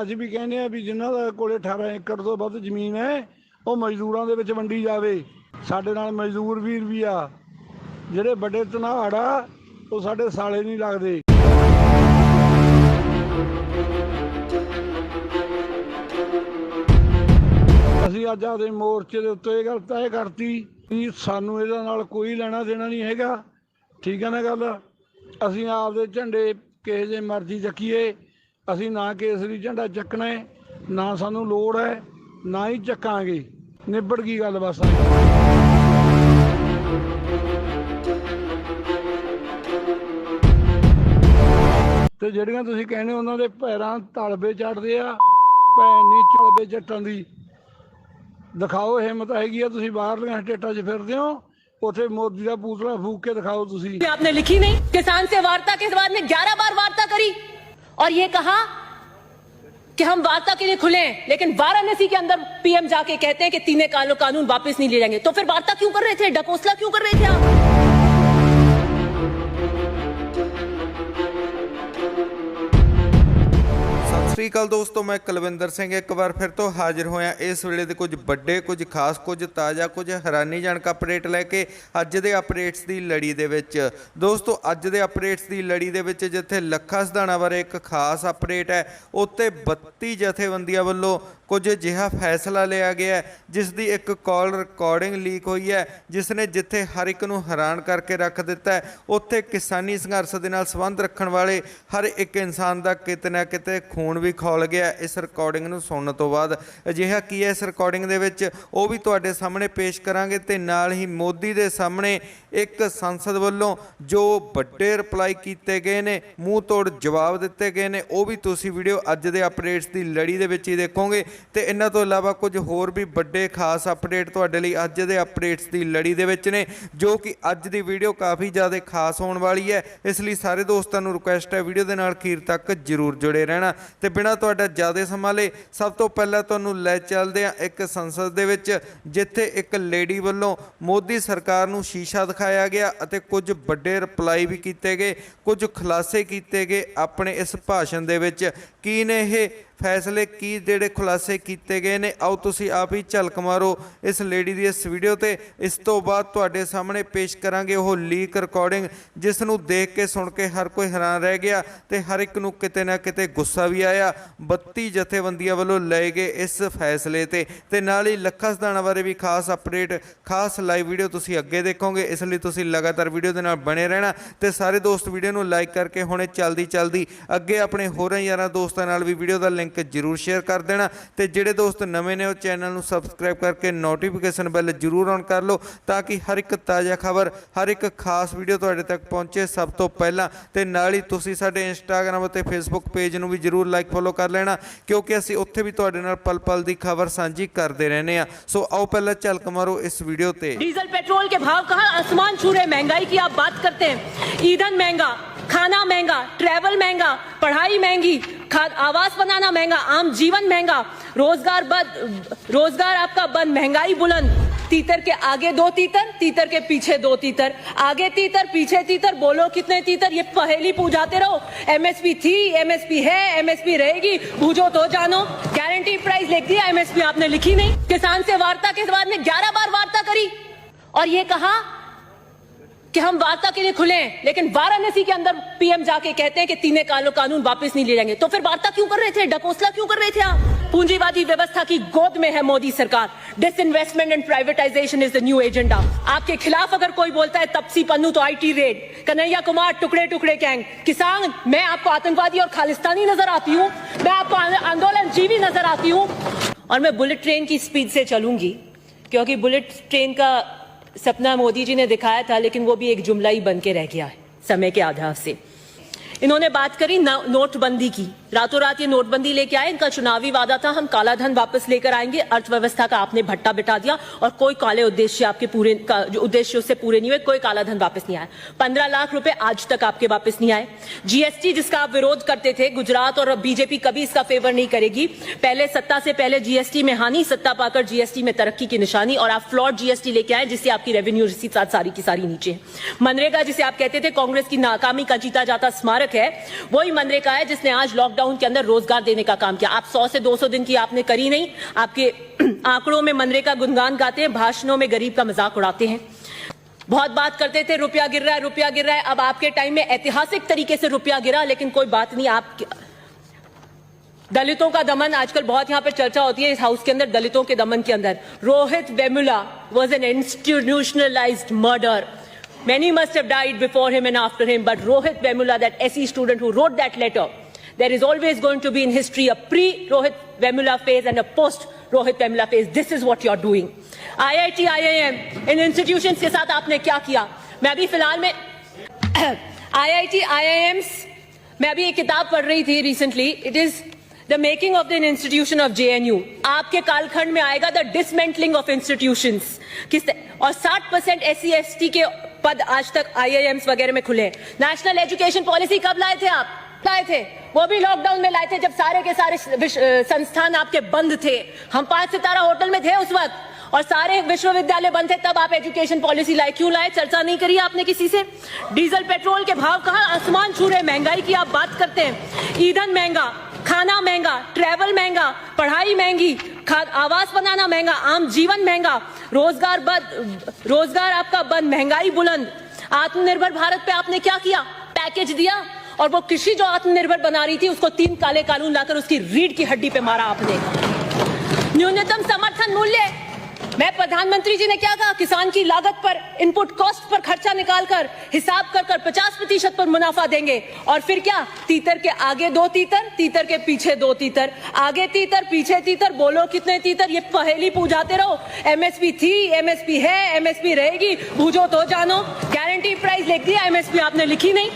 ਅਸੀਂ ਵੀ ਕਹਿੰਦੇ ਆ ਵੀ ਜਿਨ੍ਹਾਂ ਦਾ ਕੋਲੇ 18 ਏਕੜ ਤੋਂ ਵੱਧ ਜ਼ਮੀਨ ਹੈ ਉਹ ਮਜ਼ਦੂਰਾਂ ਦੇ ਵਿੱਚ ਵੰਡੀ ਜਾਵੇ। ਸਾਡੇ ਨਾਲ ਮਜ਼ਦੂਰ ਵੀਰ ਵੀ ਆ, ਜਿਹੜੇ ਵੱਡੇ ਧਨਾੜ ਆ ਉਹ ਸਾਡੇ ਸਾਲੇ ਨਹੀਂ ਲੱਗਦੇ। ਅਸੀਂ ਅੱਜ ਆਪਦੇ ਮੋਰਚੇ ਦੇ ਉੱਤੇ ਇਹ ਗੱਲ ਤੈਅ ਕਰਤੀ ਵੀ ਸਾਨੂੰ ਇਹਦੇ ਨਾਲ ਕੋਈ ਲੈਣਾ ਦੇਣਾ ਨਹੀਂ ਹੈਗਾ, ਠੀਕ ਹੈ ਨਾ ਗੱਲ। ਅਸੀਂ ਆਪਦੇ ਝੰਡੇ ਕਿਸੇ ਦੇ ਮਰਜ਼ੀ ਚੱਕੀਏ, ਅਸੀਂ ਨਾ ਕੇਸਰੀ ਝੰਡਾ ਚੱਕਣਾ ਹੈ, ਨਾ ਸਾਨੂੰ ਲੋੜ ਹੈ, ਨਾ ਹੀ ਚੱਕਾਂਗੇ। ਨਿਬੜ ਗਈ ਗੱਲ ਬਸ। ਤੇ ਜਿਹੜੀਆਂ ਤੁਸੀਂ ਕਹਿੰਦੇ ਉਹਨਾਂ ਦੇ ਪੈਰਾਂ ਤਲਵੇ ਚੜਦੇ ਆ, ਭੈਣ ਨਹੀਂ ਚਲਵੇ ਚੱਟਣ ਦੀ। ਦਿਖਾਓ ਹਿੰਮਤ ਹੈਗੀ ਆ, ਤੁਸੀਂ ਬਾਹਰਲੀਆਂ ਸਟੇਟਾਂ 'ਚ ਫਿਰਦੇ ਹੋ, ਉੱਥੇ ਮੋਦੀ ਦਾ ਪੂਤਲਾ फूक के दिखाओ। तुसी आपने लिखी नहीं, किसान से वार्ता के बाद में 11 बार वार्ता करी और ये कहा कि हम वार्ता के लिए खुले हैं, लेकिन वाराणसी के अंदर पीएम जाके कहते हैं कि तीनों कानून वापस नहीं ले जाएंगे। तो फिर वार्ता क्यों कर रहे थे, ढकोसला क्यों कर रहे थे आप? ਸਤਿ ਸ਼੍ਰੀ ਅਕਾਲ ਦੋਸਤੋ, ਮੈਂ ਕੁਲਵਿੰਦਰ ਸਿੰਘ ਇੱਕ ਵਾਰ ਫਿਰ ਤੋਂ ਹਾਜ਼ਰ ਹੋਇਆ ਇਸ ਵੇਲੇ ਦੇ ਕੁਝ ਵੱਡੇ, ਕੁਝ ਖਾਸ, ਕੁਝ ਤਾਜ਼ਾ, ਕੁਝ ਹੈਰਾਨੀਜਨਕ ਅਪਡੇਟ ਲੈ ਕੇ ਅੱਜ ਦੇ ਅਪਡੇਟਸ ਦੀ ਲੜੀ ਦੇ ਵਿੱਚ। ਦੋਸਤੋ ਅੱਜ ਦੇ ਅਪਡੇਟਸ ਦੀ ਲੜੀ ਦੇ ਵਿੱਚ ਜਿੱਥੇ ਲੱਖਾ ਸਿਧਾਣਾ ਬਾਰੇ ਇੱਕ ਖਾਸ ਅਪਡੇਟ ਹੈ, ਉੱਤੇ 32 ਜਥੇਬੰਦੀਆਂ ਵੱਲੋਂ ਕੁਝ ਅਜਿਹਾ ਫੈਸਲਾ ਲਿਆ ਗਿਆ ਜਿਸ ਦੀ ਇੱਕ ਕਾਲ ਰਿਕਾਰਡਿੰਗ ਲੀਕ ਹੋਈ ਹੈ, ਜਿਸ ਨੇ ਜਿੱਥੇ ਹਰ ਇੱਕ ਨੂੰ ਹੈਰਾਨ ਕਰਕੇ ਰੱਖ ਦਿੱਤਾ ਹੈ, ਉੱਥੇ ਕਿਸਾਨੀ ਸੰਘਰਸ਼ ਦੇ ਨਾਲ ਸੰਬੰਧ ਰੱਖਣ ਵਾਲੇ ਹਰ ਇੱਕ ਇਨਸਾਨ ਦਾ ਕਿਤੇ ਨਾ ਕਿਤੇ ਖੂਨ ਵੀ ਖੌਲ ਗਿਆ। ਇਸ ਰਿਕਾਰਡਿੰਗ ਨੂੰ ਸੁਣਨ ਤੋਂ ਬਾਅਦ ਅਜਿਹਾ ਕੀ ਹੈ ਇਸ ਰਿਕਾਰਡਿੰਗ ਦੇ ਵਿੱਚ ਉਹ ਵੀ ਤੁਹਾਡੇ ਸਾਹਮਣੇ ਪੇਸ਼ ਕਰਾਂਗੇ। ਤੇ ਨਾਲ ਹੀ ਮੋਦੀ ਦੇ ਸਾਹਮਣੇ ਇੱਕ ਸੰਸਦ ਵੱਲੋਂ ਜੋ ਵੱਡੇ ਰਿਪਲਾਈ ਕੀਤੇ ਗਏ ਨੇ, ਮੂੰਹ ਤੋੜ ਜਵਾਬ ਦਿੱਤੇ ਗਏ ਨੇ, ਉਹ ਵੀ ਤੁਸੀਂ ਵੀਡੀਓ ਅੱਜ ਦੇ ਅਪਡੇਟਸ ਦੀ ਲੜੀ ਦੇ ਵਿੱਚ ਹੀ ਦੇਖੋਗੇ। ਤੇ ਇਹਨਾਂ ਤੋਂ ਇਲਾਵਾ ਕੁਝ ਹੋਰ ਵੀ ਵੱਡੇ ਖਾਸ ਅਪਡੇਟ ਤੁਹਾਡੇ ਲਈ ਅੱਜ ਦੇ ਅਪਡੇਟਸ ਦੀ ਲੜੀ ਦੇ ਵਿੱਚ ਨੇ, ਜੋ ਕਿ ਅੱਜ ਦੀ ਵੀਡੀਓ ਕਾਫੀ ਜ਼ਿਆਦਾ ਖਾਸ ਹੋਣ ਵਾਲੀ ਹੈ। ਇਸ ਲਈ ਸਾਰੇ ਦੋਸਤਾਂ ਨੂੰ ਰਿਕੁਐਸਟ ਹੈ ਵੀਡੀਓ ਦੇ ਨਾਲ ਅਖੀਰ ਤੱਕ ਜ਼ਰੂਰ ਜੁੜੇ ਰਹਿਣਾ। ਤੇ ਬਿਨਾਂ ਤੁਹਾਡਾ ਜ਼ਿਆਦਾ ਸਮਾਂ ਲਏ ਸਭ ਤੋਂ ਪਹਿਲਾਂ ਤੁਹਾਨੂੰ ਲੈ ਚੱਲਦੇ ਹਾਂ ਇੱਕ ਸੰਸਦ ਦੇ ਵਿੱਚ, ਜਿੱਥੇ ਇੱਕ ਲੇਡੀ ਵੱਲੋਂ ਮੋਦੀ ਸਰਕਾਰ ਨੂੰ ਸ਼ੀਸ਼ਾ ਦਿਖਾਇਆ ਗਿਆ ਅਤੇ ਕੁਝ ਵੱਡੇ ਰਿਪਲਾਈ ਵੀ ਕੀਤੇ ਗਏ, ਕੁਝ ਖੁਲਾਸੇ ਕੀਤੇ ਗਏ ਆਪਣੇ ਇਸ ਭਾਸ਼ਣ ਦੇ ਵਿੱਚ। ਕੀ ਨੇ ਇਹ फैसले की जेडे खुलासे किए गए ने, आओ तुसी आप ही झलक मारो इस लेडी की इस वीडियो ते। इस तो बाद तुहाडे सामने पेश करांगे वो लीक रिकॉर्डिंग जिस नूं देख के सुन के हर कोई हैरान रह गया ते हर एक नूं किते ना किते गुस्सा भी आया। 32 जथेबंदियां वालों लए गए इस फैसले ते नाल ही लखा सिधाणा बारे भी खास अपडेट, खास लाइव वीडियो तुसी अगे देखोगे। इसलिए तुसी लगातार वीडियो दे नाल बने रहना ते सारे दोस्त वीडियो नूं लाइक करके हुणे चलदी अगे अपने होरां यारां दोस्तां नाल भी वीडियो दा लिंक जरूर शेयर कर देना। तो जेडे दोस्त नवे ने चैनल नूं सबसक्राइब करके नोटिफिकेशन बैल जरूर ऑन कर लो, ताकि हर एक ताज़ा खबर, हर एक खास वीडियो तुहाडे तक पहुँचे सब तो पहला। तो नाल ही तुसीं साडे इंस्टाग्राम और फेसबुक पेज नूं भी जरूर लाइक फॉलो कर लेना, क्योंकि असीं उत्थे भी तुहाडे नाल पल पल की खबर साझी करते रहने आ। सो आओ पहला झलक मारो इस वीडियो ते। डीजल पेट्रोल के भाव कहाँ आसमान छू रहे, महंगाई की आप बात करते हैं, ईंधन महंगा, खाना महंगा, ट्रैवल महंगा, पढ़ाई महंगी, आवास बनाना महंगा, आम जीवन महंगा, रोजगार आपका बंद, महंगाई बुलंद। तीतर के आगे 2 तीतर, तीतर के पीछे 2 तीतर, आगे तीतर पीछे तीतर, बोलो कितने तीतर, ये पहेली पूछाते रहो। एमएसपी थी, एमएसपी है, एमएसपी रहेगी, बूझो तो जानो। गारंटी प्राइस लिख दिया, एमएसपी आपने लिखी नहीं। किसान से वार्ता के बाद में 11 बार वार्ता करी और ये कहा कि हम वार्ता के लिए खुले हैं, लेकिन वाराणसी के अंदर पीएम जाके कहते हैं कि तीनों कानून वापस नहीं ले जाएंगे। तो फिर वार्ता क्यों कर रहे थे, ढकोसला क्यों कर रहे थे आप? पूंजीवादी व्यवस्था की गोद में है मोदी सरकार। Disinvestment and privatisation is the new agenda. आपके खिलाफ अगर कोई बोलता है तपसी पन्नू तो आईटी रेड, कन्हैया कुमार टुकड़े टुकड़े गैंग, किसान मैं आपको आतंकवादी और खालिस्तानी नजर आती हूँ, मैं आपको आंदोलन जीवी नजर आती हूँ, और मैं बुलेट ट्रेन की स्पीड से चलूंगी, क्योंकि बुलेट ट्रेन का सपना मोदी जी ने दिखाया था, लेकिन वो भी एक जुमला ही बन के रह गया है समय के आधार से। इन्होंने बात करी नोटबंदी की, रातों रात ये नोटबंदी लेके आए। इनका चुनावी वादा था हम काला धन वापस लेकर आएंगे, अर्थव्यवस्था का आपने भट्टा बिठा दिया और कोई काले उद्देश्य आपके पूरे जो उद्देश्य उससे पूरे नहीं हुए, कोई काला धन वापस नहीं आया। 15 लाख रुपए आज तक आपके वापस नहीं आए। जीएसटी जिसका आप विरोध करते थे, गुजरात और बीजेपी कभी इसका फेवर नहीं करेगी। पहले सत्ता से पहले जीएसटी में हानि, सत्ता पाकर जीएसटी में तरक्की की निशानी, और आप फ्लॉड जीएसटी लेके आए जिससे आपकी रेवेन्यू रिसीट्स आज सारी की सारी नीचे है। मनरेगा जिसे आप कहते थे कांग्रेस की नाकामी का जीता जाता स्मारक है, वही मनरेगा है जिसने आज लॉकडाउन लॉकडाउन के अंदर रोजगार देने का काम किया। आप 100 से 200 दिन की आपने करी नहीं। आपके आंकड़ों में मनरेगा गुणगान गाते हैं, भाषणों में गरीब का मजाक उड़ाते हैं। बहुत बात करते थे रुपया गिर रहा है, रुपया गिर रहा है। अब आपके टाइम में ऐतिहासिक तरीके से रुपया गिरा, लेकिन कोई बात नहीं। आप दलितों का दमन आजकल बहुत यहां पर चर्चा होती है इस हाउस के अंदर, दलितों के दमन के अंदर। Rohit Vemula was an institutionalized murder. Many must have died before him and after him, but Rohit Vemula, that SE student who wrote that letter, there is always going to be in history a pre-Rohit Vemula phase and a post-Rohit Vemula phase. This is what you're doing. IIT, IIM, in institutions के साथ आपने क्या किया? मैं अभी फिलहाल में IIT, IIMs, मैं अभी एक किताब पढ़ रही थी recently. It is The making of the institution of JNU. आपके कालखंड में आएगा the dismantling of institutions. और 60% SC ST के पद आज तक IIMs वगैरह में खुले। नेशनल एजुकेशन पॉलिसी कब लाए थे आप? लाए थे, वो भी लॉकडाउन में लाए थे जब सारे के सारे संस्थान आपके बंद थे। हम 5 सितारा होटल में थे उस वक्त और सारे विश्वविद्यालय बंद थे, तब आप एजुकेशन पॉलिसी लाए। क्यों लाए? चर्चा नहीं करी आपने किसी से। डीजल पेट्रोल के भाव कहाँ आसमान छू रहे, महंगाई की आप बात करते हैं। ईंधन महंगा, खाना महंगा, ट्रैवल महंगा, पढ़ाई महंगी, आवास बनाना महंगा, आम जीवन महंगा, रोजगार बंद, रोजगार आपका बंद, महंगाई बुलंद। आत्मनिर्भर भारत पे आपने क्या किया? पैकेज दिया और वो कृषि जो आत्मनिर्भर बना रही थी उसको 3 काले कानून लाकर उसकी रीढ़ की हड्डी पे मारा आपने। न्यूनतम समर्थन मूल्य, मैं प्रधानमंत्री जी ने क्या कहा? किसान की लागत पर, इनपुट कॉस्ट पर खर्चा निकालकर हिसाब कर 50% पर मुनाफा देंगे। और फिर क्या? तीतर के आगे 2 तीतर, तीतर के पीछे 2 तीतर, आगे तीतर पीछे तीतर, बोलो कितने तीतर? ये पहेली पूजाते रहो। MSP थी, MSP है, MSP रहेगी, बूझो तो जानो। गारंटी प्राइस लिख दिया, MSP आपने लिखी नहीं।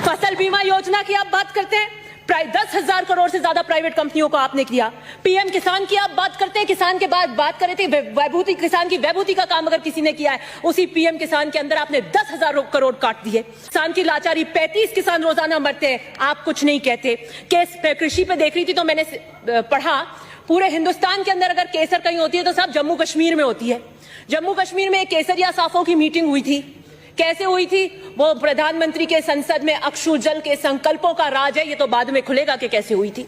फसल बीमा योजना की आप बात करते हैं, 10,000 करोड़ से ज्यादा प्राइवेट कंपनियों को आपने किया। पीएम किसान की आप बात करते हैं, किसान के बाद बात कर रहे थे वैभूति, किसान की वैभूति का काम अगर किसी ने किया है, उसी पीएम किसान के अंदर आपने 10,000 करोड़ काट दिए। किसान की लाचारी, 35 किसान रोजाना मरते हैं, आप कुछ नहीं कहते। केस कृषि पे देख रही थी तो मैंने पढ़ा, पूरे हिंदुस्तान के अंदर अगर केसर कहीं होती है तो सब जम्मू कश्मीर में होती है। जम्मू कश्मीर में एक केसरिया साफों की मीटिंग हुई थी। कैसे हुई थी? वो प्रधानमंत्री के संसद में अक्षु जल के संकल्पों का राज है, ये तो बाद में खुलेगा कि कैसे हुई थी।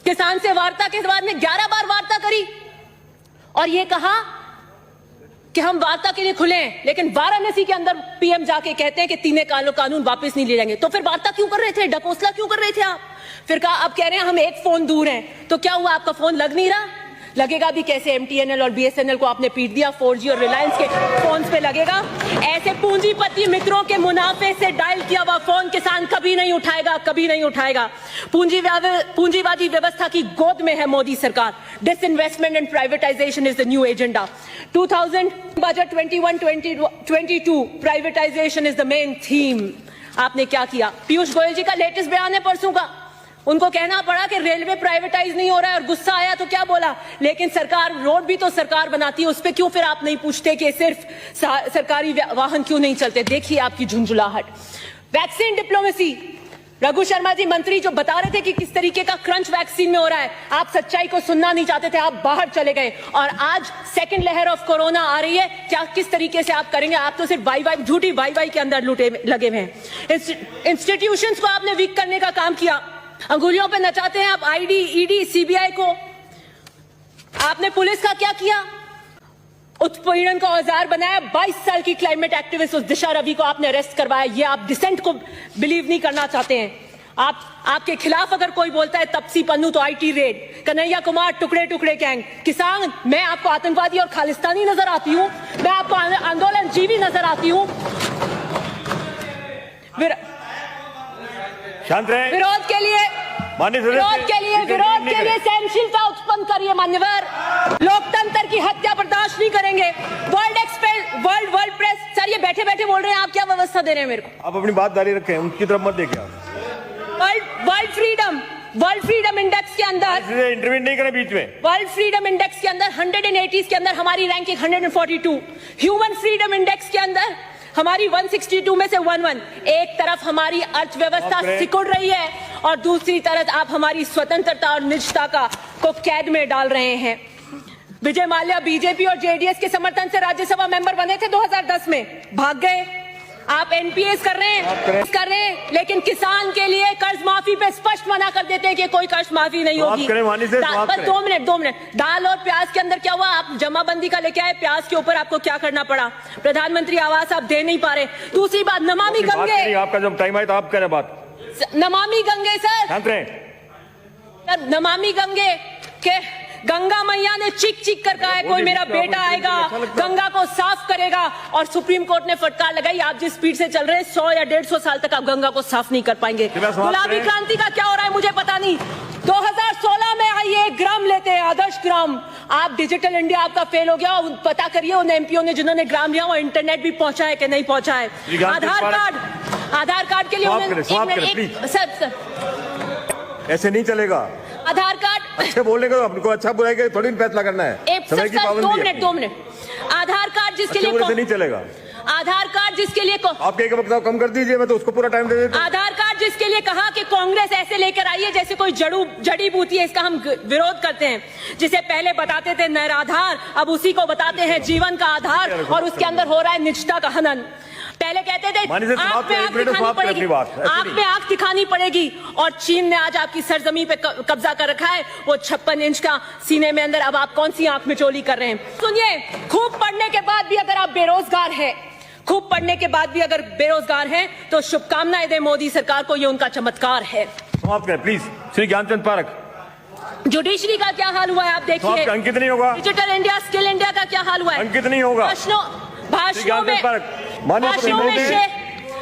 किसान से वार्ता के बाद में 11 बार वार्ता करी और ये कहा कि हम वार्ता के लिए खुले हैं, लेकिन वाराणसी के अंदर पीएम जाके कहते हैं कि 3 कानून वापस नहीं ले जाएंगे। तो फिर वार्ता क्यों कर रहे थे? डकोसला क्यों कर रहे थे आप? फिर कहा, अब कह रहे हैं हम एक फोन दूर हैं। तो क्या हुआ? आपका फोन लग नहीं रहा? लगेगा भी कैसे? MTNL और BSNL को आपने पीट दिया, 4G और रिलायंस के फोन पे लगेगा। ऐसे पूंजीपति मित्रों के मुनाफे से डायल किया हुआ फोन किसान कभी नहीं उठाएगा, कभी नहीं उठाएगा। पूंजीवादी व्यवस्था की गोद में है मोदी सरकार। Disinvestment and privatisation is the new agenda. 2000 budget 21-22 privatisation is the main theme. आपने क्या किया? पीयूष गोयल जी का लेटेस्ट बयान है परसों का, उनको कहना पड़ा कि रेलवे प्राइवेटाइज नहीं हो रहा है और गुस्सा आया तो क्या बोला? लेकिन सरकार, रोड भी तो सरकार बनाती है, उस पे क्यों फिर आप नहीं पूछते कि सिर्फ सरकारी वाहन क्यों नहीं चलते? देखिए आपकी झुंझुलाहट। वैक्सीन डिप्लोमेसी, रघु शर्मा जी मंत्री जो बता रहे थे कि किस तरीके का क्रंच वैक्सीन में हो रहा है, आप सच्चाई को सुनना नहीं चाहते थे, आप बाहर चले गए। और आज सेकंड लहर ऑफ कोरोना आ रही है, क्या किस तरीके से आप करेंगे? आप तो सिर्फ वाई झूठी वाई के अंदर लगे हुए हैं। इंस्टीट्यूशंस को आपने वीक करने का काम किया, अंगुलियों पे नचाते हैं आप ID, ED, CBI को। आपने पुलिस का क्या किया? उत्पीड़न का औजार बनाया। 22 साल की क्लाइमेट एक्टिविस्ट उस दिशा रवि को आपने अरेस्ट करवाया। ये आप डिसेंट को बिलीव नहीं करना चाहते हैं। आपके खिलाफ अगर कोई बोलता है तपसी पन्नू तो IT रेड, कन्हैया कुमार टुकड़े टुकड़े गैंग। किसान, मैं आपको आतंकवादी और खालिस्तानी नजर आती हूं, मैं आपको आंदोलन जीवी नजर आती हूं। विरोध के लिए सहनशीलता उत्पन्न करिए मान्यवर। लोकतंत्र की हत्या बर्दाश्त नहीं करेंगे। वर्ल्ड प्रेस, सर ये बैठे बैठे बोल रहे हैं, आप क्या व्यवस्था दे रहे हैं मेरे को? आप अपनी बात जारी रखें, उनकी तरफ मत देखिए। वर्ल्ड फ्रीडम इंडेक्स के अंदर इंटरव्यू नहीं करें बीच में। वर्ल्ड फ्रीडम इंडेक्स के अंदर 180 के अंदर हमारी रैंकिंग 142। ह्यूमन फ्रीडम इंडेक्स के अंदर हमारी 162 में से 11। एक तरफ हमारी अर्थव्यवस्था सिकुड़ रही है और दूसरी तरफ आप हमारी स्वतंत्रता और निजता को कैद में डाल रहे हैं। विजय माल्या बीजेपी और JDS के समर्थन से राज्यसभा मेंबर बने थे 2010 में, भाग गए। आप एनपीएस कर रहे हैं लेकिन किसान के लिए कर्ज माफी पे स्पष्ट मना कर देते हैं कि कोई कर्ज माफी नहीं होगी। बस 2 मिनट दाल और प्याज के अंदर क्या हुआ? आप जमाबंदी का लेके आए, प्याज के ऊपर आपको क्या करना पड़ा? प्रधानमंत्री आवास आप दे नहीं पा रहे। दूसरी बात, नमामि गंगे, आपका जब टाइम आए तो आप करें बात। नमामि गंगे सर, नमामि गंगे के गंगा मैया ने चीख चीख कर कहा है कोई मेरा बेटा आएगा गंगा को साफ करेगा, और सुप्रीम कोर्ट ने फटकार लगाई आप जिस स्पीड से चल रहे हैं 100 या 150 साल तक आप गंगा को साफ नहीं कर पाएंगे। गुलाबी क्रांति का क्या हो रहा है मुझे पता नहीं। 2016 में आइए 1 ग्राम लेते हैं, आदर्श ग्राम। आप डिजिटल इंडिया आपका फेल हो गया। पता करिए उन एमपीओ ने जिन्होंने ग्राम लिया वो इंटरनेट भी पहुंचा है कि नहीं पहुंचा है। आधार कार्ड के लिए सर ऐसे नहीं चलेगा। आधार कार्ड अच्छे बोलने का आपको अच्छा बुलाएगा, थोड़ी फैसला करना है। समय की पाबंदी है। 2 मिनट। आधार कार्ड जिसके लिए नहीं चलेगा। आधार कार्ड जिसके लिए आप एक वक्त कम कर दीजिए, मैं तो उसको पूरा टाइम दे देता हूं। आधार कार्ड जिसके लिए कहा कि कांग्रेस ऐसे लेकर आई है जैसे कोई जड़ी बूटी है, इसका हम विरोध करते हैं। जिसे पहले बताते थे नैराधार, अब उसी को बताते हैं जीवन का आधार, और उसके अंदर हो रहा है निजता का हनन। पहले कहते थे आंख में आंख दिखानी पड़ेगी, और चीन ने आज आपकी सरजमी पे कब्जा कर रखा है। वो 56 इंच का सीने में अंदर, अब आप कौन सी आंख में चोली कर रहे हैं? सुनिए, खूब पढ़ने के बाद भी अगर आप बेरोजगार हैं, खूब पढ़ने के बाद भी अगर बेरोजगार हैं, तो शुभकामनाएं दें मोदी सरकार को, ये उनका चमत्कार है। समाप्त करें प्लीज। श्री ज्ञानचंद पारख। जुडिशरी का क्या हाल हुआ है आप देखिए। अंकित नहीं होगा। डिजिटल इंडिया, स्किल इंडिया का क्या हाल हुआ है? अंकित नहीं होगा। भाषणों में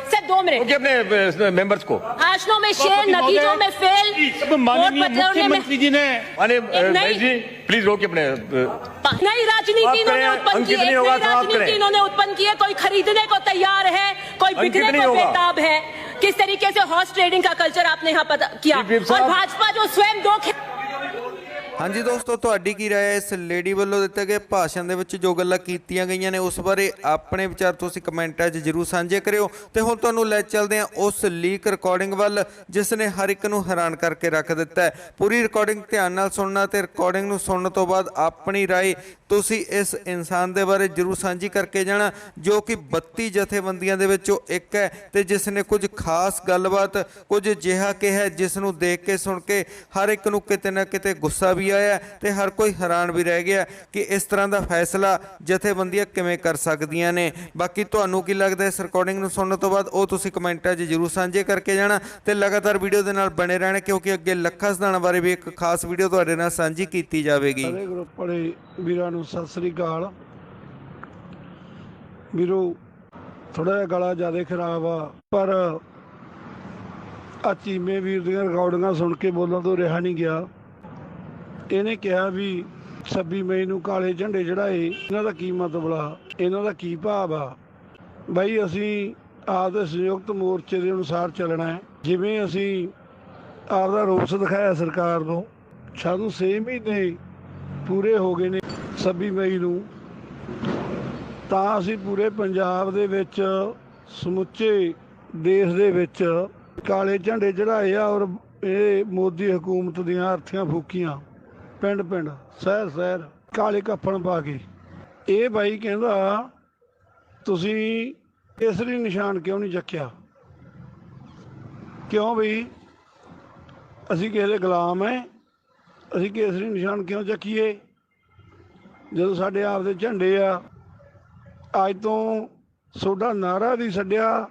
सर 2 मिनट अपने मेंबर्स को भाषणों में शेर, नतीजों में फेल। मुख्यमंत्री जी ने प्लीज रोकिए अपने। नई राजनीति इन्होंने उत्पन्न की है, नई राजनीति इन्होंने उत्पन्न की है। कोई खरीदने को तैयार है, कोई बिकने को बेताब है। किस तरीके से हॉर्स ट्रेडिंग का कल्चर आपने यहाँ पता किया, और भाजपा जो स्वयं दो। ਹਾਂਜੀ ਦੋਸਤੋ, ਤੁਹਾਡੀ ਕੀ ਰਾਏ ਹੈ ਇਸ ਲੇਡੀ ਵੱਲੋਂ ਦਿੱਤੇ ਗਏ ਭਾਸ਼ਣ ਦੇ ਵਿੱਚ ਜੋ ਗੱਲਾਂ ਕੀਤੀਆਂ ਗਈਆਂ ਨੇ ਉਸ ਬਾਰੇ ਆਪਣੇ ਵਿਚਾਰ ਤੁਸੀਂ ਕਮੈਂਟਾਂ 'ਚ ਜ਼ਰੂਰ ਸਾਂਝੇ ਕਰਿਓ। ਤੇ ਹੁਣ ਤੁਹਾਨੂੰ ਲੈ ਚੱਲਦੇ ਹਾਂ ਉਸ ਲੀਕ ਰਿਕਾਰਡਿੰਗ ਵੱਲ ਜਿਸ ਨੇ ਹਰ ਇੱਕ ਨੂੰ ਹੈਰਾਨ ਕਰਕੇ ਰੱਖ ਦਿੱਤਾ ਹੈ। ਪੂਰੀ ਰਿਕਾਰਡਿੰਗ ਧਿਆਨ ਨਾਲ ਸੁਣਨਾ ਤੇ ਰਿਕਾਰਡਿੰਗ ਨੂੰ ਸੁਣਨ ਤੋਂ ਬਾਅਦ ਆਪਣੀ ਰਾਏ ਤੁਸੀਂ ਇਸ ਇਨਸਾਨ ਦੇ ਬਾਰੇ ਜ਼ਰੂਰ ਸਾਂਝੀ ਕਰਕੇ ਜਾਣਾ, ਜੋ ਕਿ 32 ਜਥੇਬੰਦੀਆਂ ਦੇ ਵਿੱਚੋਂ ਇੱਕ ਹੈ ਤੇ ਜਿਸ ਨੇ ਕੁਝ ਖਾਸ ਗੱਲਬਾਤ, ਕੁਝ ਅਜਿਹਾ ਕਿਹਾ ਜਿਸ ਨੂੰ ਦੇਖ ਕੇ ਸੁਣ ਕੇ ਹਰ ਇੱਕ ਨੂੰ ਕਿਤੇ ਨਾ ਕਿਤੇ ਗੁੱਸਾ ਵੀ ਆਇਆ ਤੇ ਹਰ ਕੋਈ ਹੈਰਾਨ ਵੀ ਰਹਿ ਗਿਆ ਕਿ ਇਸ ਤਰ੍ਹਾਂ ਦਾ ਫੈਸਲਾ ਜਥੇਬੰਦੀਆਂ ਕਿਵੇਂ ਕਰ ਸਕਦੀਆਂ ਨੇ। ਬਾਕੀ ਤੁਹਾਨੂੰ ਕੀ ਲੱਗਦਾ ਇਸ ਰਿਕਾਰਡਿੰਗ ਨੂੰ ਸੁਣਨ ਤੋਂ ਬਾਅਦ ਉਹ ਤੁਸੀਂ ਕਮੈਂਟਾਂ 'ਚ ਜ਼ਰੂਰ ਸਾਂਝੇ ਕਰਕੇ ਜਾਣਾ ਤੇ ਲਗਾਤਾਰ ਵੀਡੀਓ ਦੇ ਨਾਲ ਬਣੇ ਰਹਿਣਾ, ਕਿਉਂਕਿ ਅੱਗੇ ਲੱਖਾਂ ਸਿਧਾਣਾਂ ਬਾਰੇ ਵੀ ਇੱਕ ਖਾਸ ਵੀਡੀਓ ਤੁਹਾਡੇ ਨਾਲ ਸਾਂਝੀ ਕੀਤੀ ਜਾਵੇਗੀ। ਗਰੁੱਪ ਵਾਲੇ ਵੀਰਾਂ ਨੂੰ ਸਤਿ ਸ੍ਰੀ ਅਕਾਲ। ਵੀਰੋ ਥੋੜਾ ਜਿਹਾ ਗਲਾ ਜ਼ਿਆਦਾ ਖਰਾਬ ਆ, ਪਰ ਆ ਚੀਮੇ ਵੀਰ ਦੀਆਂ ਰਿਕਾਰਡਿੰਗਾਂ ਸੁਣ ਕੇ ਬੋਲਣ ਤੋਂ ਰਿਹਾ ਨਹੀਂ ਗਿਆ। ਇਹਨੇ ਕਿਹਾ ਵੀ 26 ਮਈ ਨੂੰ ਕਾਲੇ ਝੰਡੇ ਚੜਾਏ, ਇਹਨਾਂ ਦਾ ਕੀ ਮਤਲਬ ਆ, ਇਹਨਾਂ ਦਾ ਕੀ ਭਾਵ ਆ? ਬਾਈ ਅਸੀਂ ਆਪਦੇ ਸੰਯੁਕਤ ਮੋਰਚੇ ਦੇ ਅਨੁਸਾਰ ਚੱਲਣਾ ਹੈ। ਜਿਵੇਂ ਅਸੀਂ ਆਪਦਾ ਰੋਸ ਦਿਖਾਇਆ ਸਰਕਾਰ ਨੂੰ, ਸਾਨੂੰ 6 ਮਹੀਨੇ ਪੂਰੇ ਹੋ ਗਏ ਨੇ 26 ਮਈ ਨੂੰ, ਤਾਂ ਅਸੀਂ ਪੂਰੇ ਪੰਜਾਬ ਦੇ ਵਿੱਚ, ਸਮੁੱਚੇ ਦੇਸ਼ ਦੇ ਵਿੱਚ ਕਾਲੇ ਝੰਡੇ ਚੜਾਏ ਆ, ਔਰ ਇਹ ਮੋਦੀ ਹਕੂਮਤ ਦੀਆਂ ਅਰਥੀਆਂ ਫੂਕੀਆਂ ਪਿੰਡ ਪਿੰਡ, ਸ਼ਹਿਰ ਸ਼ਹਿਰ ਕਾਲੇ ਕੱਫਣ ਪਾ ਕੇ। ਇਹ ਬਾਈ ਕਹਿੰਦਾ ਤੁਸੀਂ ਕੇਸਰੀ ਨਿਸ਼ਾਨ ਕਿਉਂ ਨਹੀਂ ਚੱਕਿਆ? ਕਿਉਂ ਬਈ ਅਸੀਂ ਕਿਸੇ ਦੇ ਗੁਲਾਮ ਹੈ? ਅਸੀਂ ਕੇਸਰੀ ਨਿਸ਼ਾਨ ਕਿਉਂ ਚੱਕੀਏ ਜਦੋਂ ਸਾਡੇ ਆਪ ਦੇ ਝੰਡੇ ਆ? ਅੱਜ ਤੋਂ ਤੁਹਾਡਾ ਨਾਰਾ ਵੀ ਛੱਡਿਆ,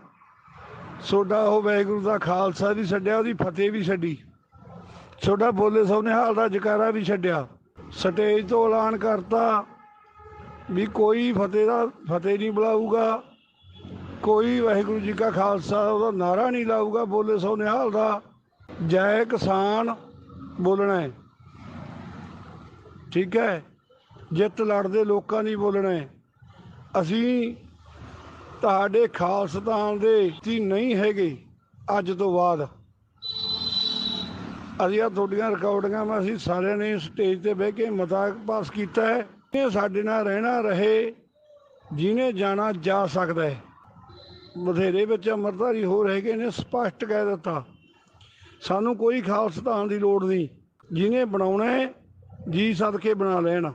ਤੁਹਾਡਾ ਉਹ ਵਾਹਿਗੁਰੂ ਦਾ ਖਾਲਸਾ ਵੀ ਛੱਡਿਆ, ਉਹਦੀ ਫਤਿਹ ਵੀ ਛੱਡੀ, ਤੁਹਾਡਾ ਬੋਲੇ ਸੋ ਨਿਹਾਲ ਦਾ ਜਕਾਰਾ ਵੀ ਛੱਡਿਆ। ਸਟੇਜ ਤੋਂ ਐਲਾਨ ਕਰਤਾ ਵੀ ਕੋਈ ਫਤਿਹ ਨਹੀਂ ਬੁਲਾਊਗਾ, ਕੋਈ ਵਾਹਿਗੁਰੂ ਜੀ ਕਾ ਖਾਲਸਾ ਉਹਦਾ ਨਾਰਾ ਨਹੀਂ ਲਾਊਗਾ, ਬੋਲੇ ਸੋ ਨਿਹਾਲ ਦਾ ਜੈ ਕਿਸਾਨ ਬੋਲਣਾ ਹੈ, ਠੀਕ ਹੈ? ਜਿੱਤ ਲੜਦੇ ਲੋਕਾਂ ਨਹੀਂ ਬੋਲਣਾ ਹੈ। ਅਸੀਂ ਤੁਹਾਡੇ ਖਾਲਸਤਾਨ ਦੇ ਤੀ ਨਹੀਂ ਹੈਗੇ ਅੱਜ ਤੋਂ ਬਾਅਦ। ਅਸੀਂ ਆ ਤੁਹਾਡੀਆਂ ਰਿਕਾਰਡਿੰਗਾਂ ਮੈਂ ਅਸੀਂ ਸਾਰਿਆਂ ਨੇ ਸਟੇਜ 'ਤੇ ਬਹਿ ਕੇ ਮਤਾ ਪਾਸ ਕੀਤਾ ਹੈ। ਇਹ ਸਾਡੇ ਨਾਲ ਰਹਿਣਾ ਰਹੇ, ਜਿਹਨੇ ਜਾਣਾ ਜਾ ਸਕਦਾ ਹੈ। ਬਥੇਰੇ ਵਿੱਚ ਅੰਮ੍ਰਿਤਧਾਰੀ ਹੋ ਹੈਗੇ ਨੇ, ਸਪਸ਼ਟ ਕਹਿ ਦਿੱਤਾ ਸਾਨੂੰ ਕੋਈ ਖਾਲਸਤਾਨ ਦੀ ਲੋੜ ਨਹੀਂ, ਜਿਹਨੇ ਬਣਾਉਣਾ ਹੈ ਜੀ ਸਦਕੇ ਬਣਾ ਲੈਣ।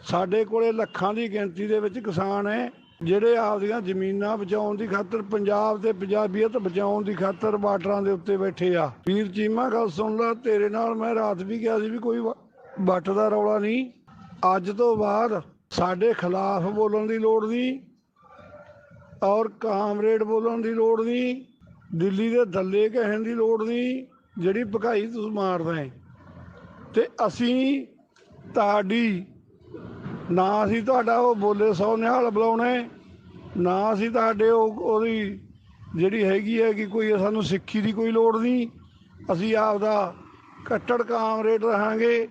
ਸਾਡੇ ਕੋਲੇ ਲੱਖਾਂ ਦੀ ਗਿਣਤੀ ਦੇ ਵਿੱਚ ਕਿਸਾਨ ਹੈ, ਜਿਹੜੇ ਆਪਦੀਆਂ ਜ਼ਮੀਨਾਂ ਬਚਾਉਣ ਦੀ ਖਾਤਰ, ਪੰਜਾਬ ਤੇ ਪੰਜਾਬੀਅਤ ਬਚਾਉਣ ਦੀ ਖਾਤਰ ਬਾਰਡਰਾਂ ਦੇ ਉੱਤੇ ਬੈਠੇ ਆ। ਵੀਰ ਚੀਮਾ ਗੱਲ ਸੁਣ ਲਾ, ਤੇਰੇ ਨਾਲ ਮੈਂ ਰਾਤ ਵੀ ਕਿਹਾ ਸੀ ਵੀ ਕੋਈ ਵੱਟ ਦਾ ਰੌਲਾ ਨਹੀਂ। ਅੱਜ ਤੋਂ ਬਾਅਦ ਸਾਡੇ ਖਿਲਾਫ ਬੋਲਣ ਦੀ ਲੋੜ ਨਹੀਂ ਔਰ ਕਾਮਰੇਡ ਬੋਲਣ ਦੀ ਲੋੜ ਨਹੀਂ, ਦਿੱਲੀ ਦੇ ਦੱਲੇ ਕਹਿਣ ਦੀ ਲੋੜ ਨਹੀਂ ਜਿਹੜੀ ਭਕਾਈ ਤੂੰ ਮਾਰਦਾ ਹੈ। ਤੇ ਅਸੀਂ ਤੁਹਾਡੀ ਨਾ ਅਸੀਂ ਤੁਹਾਡਾ ਉਹ ਬੋਲੇ ਸੌ ਨਿਹਾਲ ਬੁਲਾਉਣੇ, ਨਾ ਅਸੀਂ ਤੁਹਾਡੇ ਉਹਦੀ ਜਿਹੜੀ ਹੈਗੀ ਹੈ ਕਿ ਕੋਈ ਸਾਨੂੰ ਸਿੱਖੀ ਦੀ ਕੋਈ ਲੋੜ ਨਹੀਂ। ਅਸੀਂ ਆਪਦਾ ਕੱਟੜ ਕਾਮਰੇਡ ਰਹਾਂਗੇ,